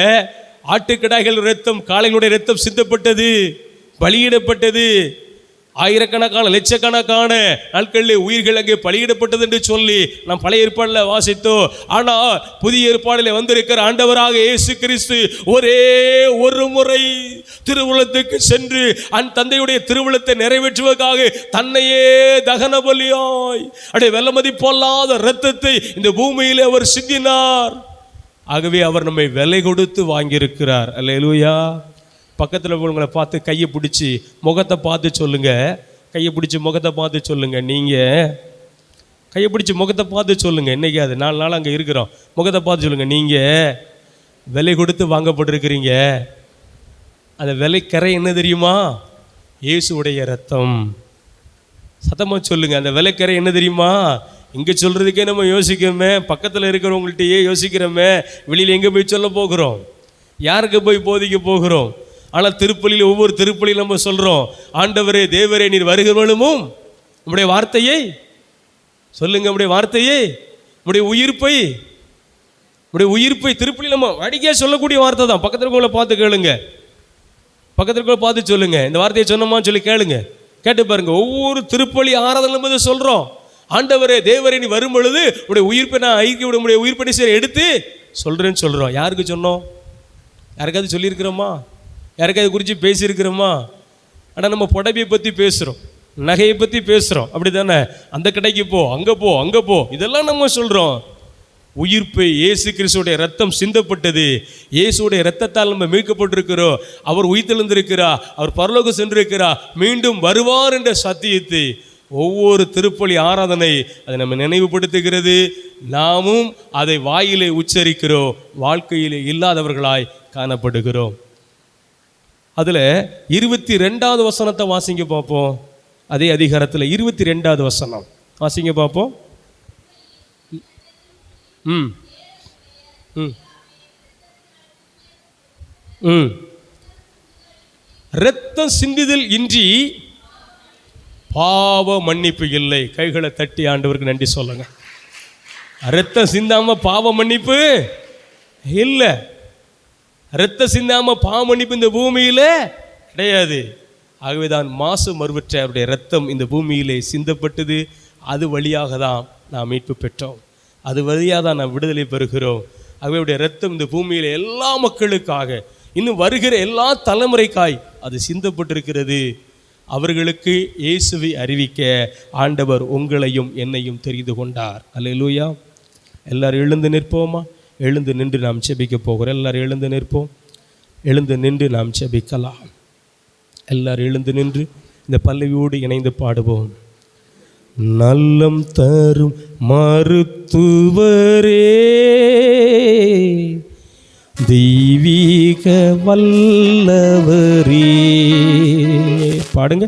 ஆட்டுக்கிடாய்கள் இரத்தம், காளைகளுடைய இரத்தம் சிந்தப்பட்டது, பலியிடப்பட்டது. ஆயிரக்கணக்கான லட்சக்கணக்கான நாட்களில் உயிர்கள் அங்கே பலியிடப்பட்டது என்று சொல்லி நாம் பழைய ஏற்பாடில் வாசித்தோம். ஆனால் புதிய ஏற்பாடில் வந்திருக்கிற ஆண்டவராக இயேசு கிறிஸ்து ஒரே ஒரு முறை திருவுளத்துக்கு சென்று அந்த தந்தையுடைய திருவுளத்தை நிறைவேற்றுவதற்காக தன்னையே தகன பலியாய் அடைய வெல்லமதிப்பொல்லாத இரத்தத்தை இந்த பூமியில் அவர் சிந்தினார். ஆகவே அவர் நம்மை விலை கொடுத்து வாங்கியிருக்கிறார். அல்லேலூயா. பக்கத்தில் உங்களை பார்த்து கையை பிடிச்சி முகத்தை பார்த்து சொல்லுங்க. கையை பிடிச்சி முகத்தை பார்த்து சொல்லுங்க. நீங்கள் கையை பிடிச்சி முகத்தை பார்த்து சொல்லுங்க. இன்னைக்கு அது 4 நாள் அங்கே இருக்கிறோம். முகத்தை பார்த்து சொல்லுங்க. நீங்கள் விலை கொடுத்து வாங்கப்பட்டிருக்கிறீங்க. அந்த விலைக்கரை என்ன தெரியுமா? இயேசுடைய இரத்தம். சத்தமாக சொல்லுங்க. அந்த விலைக்கரை என்ன தெரியுமா? இங்கே சொல்கிறதுக்கே நம்ம யோசிக்கிறோமே, பக்கத்தில் இருக்கிறவங்கள்ட்டையே யோசிக்கிறோமே, வெளியில் எங்கே போய் சொல்ல போகிறோம்? யாருக்கு போய் போதிக்க போகிறோம்? ஆனால் திருப்பலியில், ஒவ்வொரு திருப்பலியில் நம்ம சொல்கிறோம், ஆண்டவரே தேவரே நீர் வருகிறவளுமும் உம்முடைய வார்த்தையை சொல்லுங்க, உம்முடைய வார்த்தையை, உம்முடைய உயிர்ப்பை, உம்முடைய உயிர்ப்பை. திருப்பலியில் நம்ம அடிக்கே சொல்லக்கூடிய வார்த்தை தான். பக்கத்தில் இருக்கவங்கள பார்த்து கேளுங்க, பக்கத்தில் இருக்கவங்கள பார்த்து சொல்லுங்க, இந்த வார்த்தையை சொன்னோமான்னு சொல்லி கேளுங்க, கேட்டு பாருங்க. ஒவ்வொரு திருப்பலி ஆராதனை போது சொல்கிறோம், ஆண்டவரே தேவரே நீ வரும் பொழுது உடைய உயிர்ப்பை நான் ஐக்கிய உடைய உயிர்ப்பை சரி எடுத்து சொல்கிறேன்னு சொல்கிறோம். யாருக்கு சொன்னோம்? யாருக்காவது சொல்லியிருக்கிறோமா? யாருக்காவது குறித்து பேசியிருக்கிறோமா? ஆனால் நம்ம புடவையை பற்றி பேசுகிறோம், நகையை பற்றி பேசுகிறோம், அப்படி தானே? அந்த கடைக்கு போ, அங்கே போ, அங்கே போ, இதெல்லாம் நம்ம சொல்கிறோம். உயிர்ப்பை இயேசு கிறிஸ்துடைய ரத்தம் சிந்தப்பட்டது. இயேசுடைய ரத்தத்தால் நம்ம மீட்கப்பட்டிருக்கிறோம். அவர் உயிர்த்தெழுந்திருக்கிறார், அவர் பரலோகம் சென்றிருக்கிறார், மீண்டும் வருவார் என்ற சத்தியத்தை ஒவ்வொரு திருப்பலி ஆராதனை அதை நம்ம நினைவுபடுத்துகிறது. நாமும் அதை வாயிலே உச்சரிக்கிறோம், வாழ்க்கையிலே இல்லாதவர்களாய் காணப்படுகிறோம். அதில் 22வது வசனத்தை வாசிங்க பார்ப்போம். அதே அதிகாரத்தில் 22வது வசனம் வாசிங்க பார்ப்போம். ம் ம் ம் இரத்தம் சிந்திதல் இன்றி பாவ மன்னிப்பு இல்லை. கைகளை தட்டி ஆண்டவருக்கு நன்றி சொல்லுங்க. இரத்தம் சிந்தாம பாவ மன்னிப்பு இல்லை. இரத்தம் சிந்தாம பாவ மன்னிப்பு இந்த பூமியில் கிடையாது. ஆகவே தான் மாசு மறுவற்ற அவருடைய இரத்தம் இந்த பூமியிலே சிந்தப்பட்டது. அது வழியாக தான் நாம் மீட்பு பெற்றோம். அது வழியாக தான் நாம் விடுதலை பெறுகிறோம். ஆகவே அவருடைய இரத்தம் இந்த பூமியில் எல்லா மக்களுக்காக, இன்னும் வருகிற எல்லா தலைமுறைக்காய் அது சிந்தப்பட்டிருக்கிறது. அவர்களுக்கு இயேசுவை அறிவிக்க ஆண்டவர் உங்களையும் என்னையும் தெரிந்து கொண்டார். அல்லேலூயா. எல்லாரும் எழுந்து நிற்போமா? எழுந்து நின்று நாம் செபிக்க போகிறோம். எல்லாரும் எழுந்து நிற்போம். எழுந்து நின்று நாம் செபிக்கலாம். எல்லாரும் எழுந்து நின்று இந்த பல்லவியோடு இணைந்து பாடுவோம். நல்லம் தரும் மருத்துவரே, தெய்வீக வல்லவரே. பாடுங்க.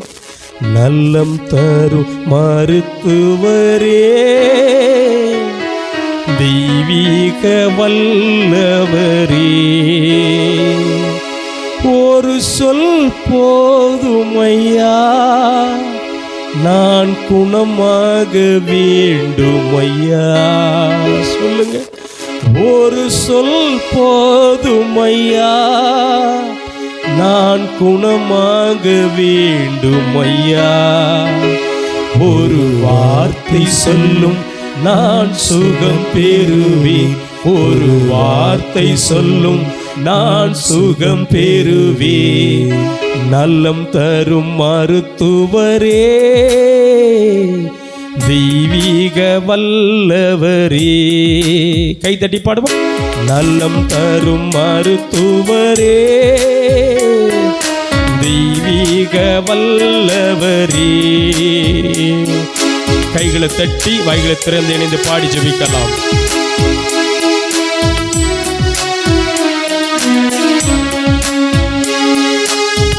நல்லம் தரும் மருத்துவரே, தெய்வீக வல்லவரே. ஒரு சொல் போதுமையா, நான் குணமாக வேண்டுமையா. சொல்லுங்க. ஒரு சொல் போதுமையா, நான் குணமாக வேண்டுமையா. ஒரு வார்த்தை சொல்லும் நான் சுகம் பெறுவேன். ஒரு வார்த்தை சொல்லும் நான் சுகம் பெறுவேன். நல்லம் தரும் மருத்துவரே, தெய்வீக வல்லவரே. கை தட்டி பாடுவோம். நல்லம் தரும் மருத்துவரே, தெய்வீக வல்லவரே. கைகளை தட்டி வாய்களை திறந்து இணைந்து பாடி ஜெபிக்கலாம்.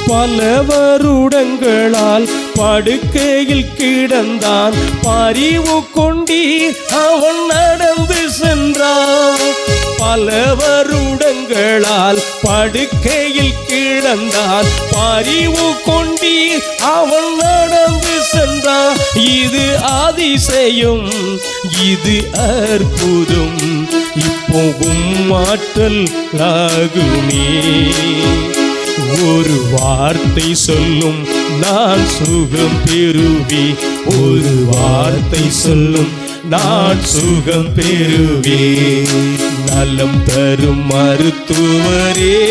பல வருடங்களால் படுக்கையில் கிடந்தான், பரிவு கொண்டீர் அவன் நடந்து சென்றான். பல வருடங்களால் படுக்கையில் கிடந்தான், பரிவு கொண்டீர் அவன் நடந்து சென்றான். இது அதிசயம், இது அற்புதம், இப்போவும் மாற்றல் ஆகுமே. ஒரு வார்த்தை சொல்லும் நான் சுகம் பெறுவே. ஒரு வார்த்தை சொல்லும் நான் சுகம் பெறுவே. நலம் தரும் மருத்துவரே,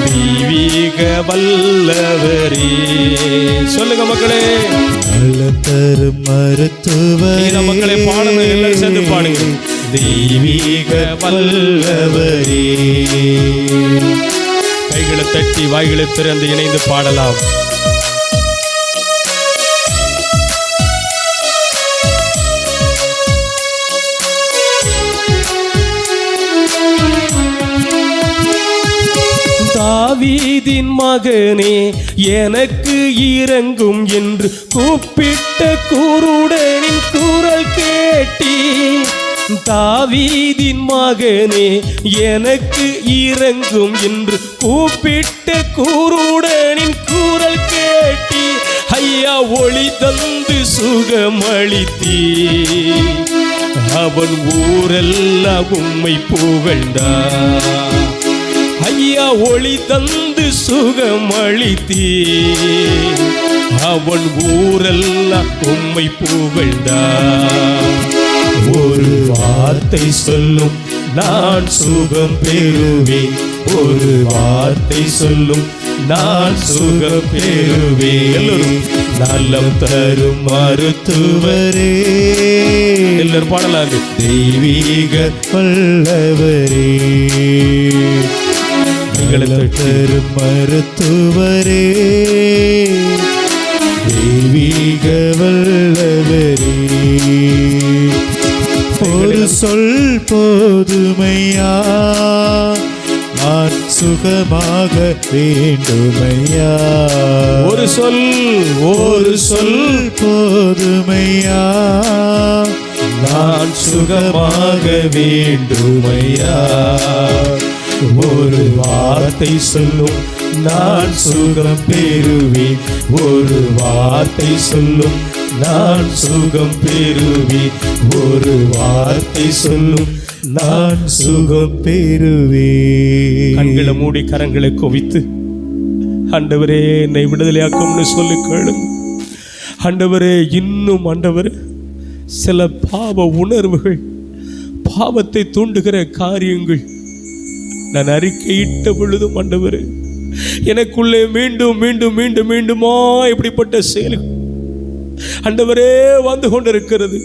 தெய்வீக வல்லவரே. சொல்லுங்க மக்களே. நலம் தரும் மருத்துவரே. மக்களை பாடணும், எல்லாரும் சேர்ந்து பாடுங்க. தெய்வீக வல்லவரே. கைகளை தட்டி வாய்களை திறந்து இணைந்து பாடலாம். தாவீதின் மகனே எனக்கு இரங்கும் என்று கூப்பிட்ட குருடனின் குரல் கேட்டி. தாவீதின் மகனே எனக்கு இரங்கும் என்று கூப்பிட்ட குருடனின் குரல் கேட்டி. ஐயா ஒளி தந்து சுகமளித்தீ, அவன் ஊரெல்லாம் உம்மை புகழ்ந்தார். ஐயா ஒளி தந்து சுகமளித்தீ, அவன் ஊரெல்லாம் உம்மை புகழ்ந்தார். ஒரு வார்த்தை சொல்லும் நான் சுகம் பெறுவேன். ஒரு வார்த்தை சொல்லும் நான் சுகம் பெறுவேன். நலம் தரும் மருத்துவரே. எல்லாரும் பாடலாம். தெய்வீக வல்லவரே, தரும் மருத்துவரே, தெய்வீக வல்லவரே. ஒரு சொல் போதுமையா, நான் சுகமாக வேண்டுமையா. ஒரு சொல் போதுமையா, நான் சுகமாக வேண்டுமையா. ஒரு வார்த்தை சொல்லும் நான் சுகம் பெறுவேன். ஒரு வார்த்தை சொல்லும் நான் சுகம் பெறுவேன். ஒரு வார்த்தை சொல்லும் நான் சுகம் பெறுவேன். கண்களை மூடி கரங்களை குவித்து, ஆண்டவரே என்னை விடுதலையாக்கும்னு சொல்லி கேளுங்க. ஆண்டவரே, இன்னும் ஆண்டவரே சில பாவ உணர்வுகள், பாவத்தை தூண்டுகிற காரியங்கள் நான் அறிக்கையிட்ட பொழுதும் ஆண்டவரே எனக்குள்ளே மீண்டும் மீண்டும் மீண்டும் மீண்டுமா இப்படிப்பட்ட செயல்கள் ஆண்டவரே வந்து கொண்டிருக்கிறது.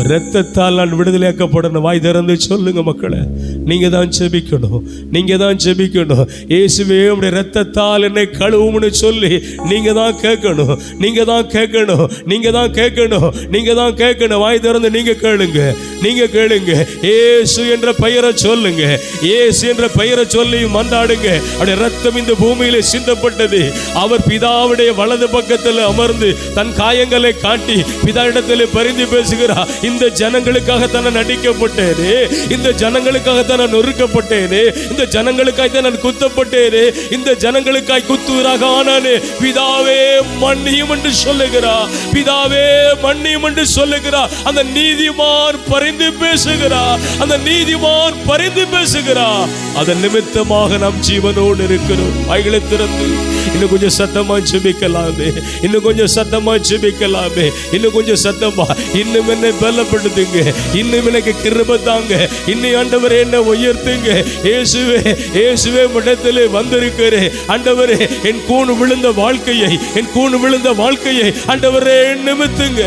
இரத்தத்தால் நான் விடுதலையாக்கப்படணும். வாய் திறந்து சொல்லுங்க மக்களை. நீங்க தான் ஜெபிக்கணும், நீங்க தான் ஜெபிக்கணும். இயேசுவே உம்முடைய இரத்தத்தால் என்னை கழுவும்னு சொல்லி நீங்க தான் கேட்கணும், நீங்க தான் கேட்கணும், நீங்க தான் கேட்கணும், நீங்க தான் கேட்கணும். வாய் திறந்து நீங்க கேளுங்க, நீங்க கேளுங்க. இயேசு என்ற பெயரை சொல்லுங்க, இயேசு என்ற பெயரை சொல்லி மன்றாடுங்க. அவருடைய இரத்தம் இந்த பூமியிலே சிந்தப்பட்டது. அவர் பிதாவுடைய வலது பக்கத்தில் அமர்ந்து தன் காயங்களை காட்டி பிதாவிடத்தில் பரிந்து பேசுகிறார். இந்த ஜனங்களுக்காக தான் நடிக்கப்பட்டேனே, இந்த ஜனங்களுக்காக தான் நொறுக்கப்பட்டேனே, இந்த ஜனங்களுக்காக நான் குத்தப்பட்டேனே, இந்த ஜனங்களுக்காய் குத்துவராக ஆனானே. பிதாவே மன்னியும் என்று சொல்லுகிறார், பிதாவே மன்னியும் என்று சொல்லுகிறார். அந்த நீதிமான் பரிந்து பேசுகிறார், அந்த நீதிமான் பரிந்து பேசுகிறார். அதன் நிமித்தமாக நாம் ஜீவனோடு இருக்கிறோம். வாய்களை திறந்து இன்னும் கொஞ்சம் சத்தமா ஜெபிக்கலாமே, இன்னும் கொஞ்சம் சத்தமா ஜெபிக்கலாமே, இன்னும் கொஞ்சம் சத்தமா. இன்னும் என்னை பலப்படுத்துங்க, இன்னும் எனக்கு கிருபை தாங்க, இன்னும் ஆண்டவரே என்னை உயர்த்துங்க. இயேசுவே, இயேசுவே இடத்திலே வந்திருக்கிறேன் ஆண்டவரே. என் கூண் விழுந்த வாழ்க்கையை, என் கூண் விழுந்த வாழ்க்கையை ஆண்டவரே நிமித்துங்க,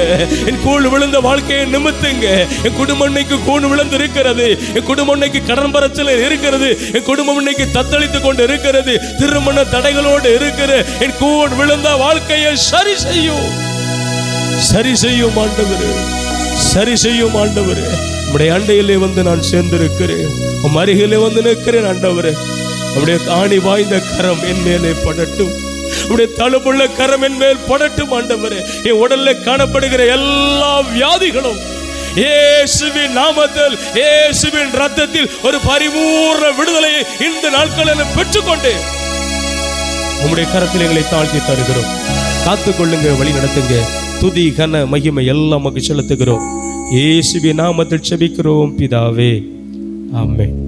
என் கூண் விழுந்த வாழ்க்கையை நிமித்துங்க. என் குடும்பம் இன்னைக்கு கூண் விழுந்து இருக்கிறது, என் குடும்பம் இன்னைக்கு கடன் பரச்சல இருக்கிறது, என் குடும்பம் இன்னைக்கு தத்தளித்துக் கொண்டு இருக்கிறது, திருமண தடைகளோடு இருக்கிற என் கூண் விழுந்த வாழ்க்கையை சரி செய்யும், சரி செய்யும் ஆண்டவரே, சரி செய்யும் ஆண்டவரே. உம்முடைய அண்டையிலே வந்து நான் சேர்ந்திருக்கிறேன், உம் அருகிலே வந்து நிற்கிறேன் ஆண்டவரே. உம்முடைய ஆணி வாய்ந்த கரம் என் மேலே படட்டும், உம்முடைய தழும்புள்ள கரம் என் மேல் படட்டும் ஆண்டவரே. என் உடல்ல காணப்படுகிற எல்லா வியாதிகளும் இயேசுவின் நாமத்தில், இயேசுவின் ரத்தத்தில் ஒரு பரிபூர்ண விடுதலையை இந்த நாட்களில் பெற்றுக்கொண்டேன். உம்முடைய கரத்தில் எங்களை தாழ்த்தி தருகிறோம். காத்துக்கொள்ளுங்க, வழி நடத்துங்க. துதி கன மகிமை எல்லாம் நமக்கு செலுத்துகிறோம். இயேசுவின் நாமத்தில் ஜெபிக்கிறோம் பிதாவே, ஆமென்.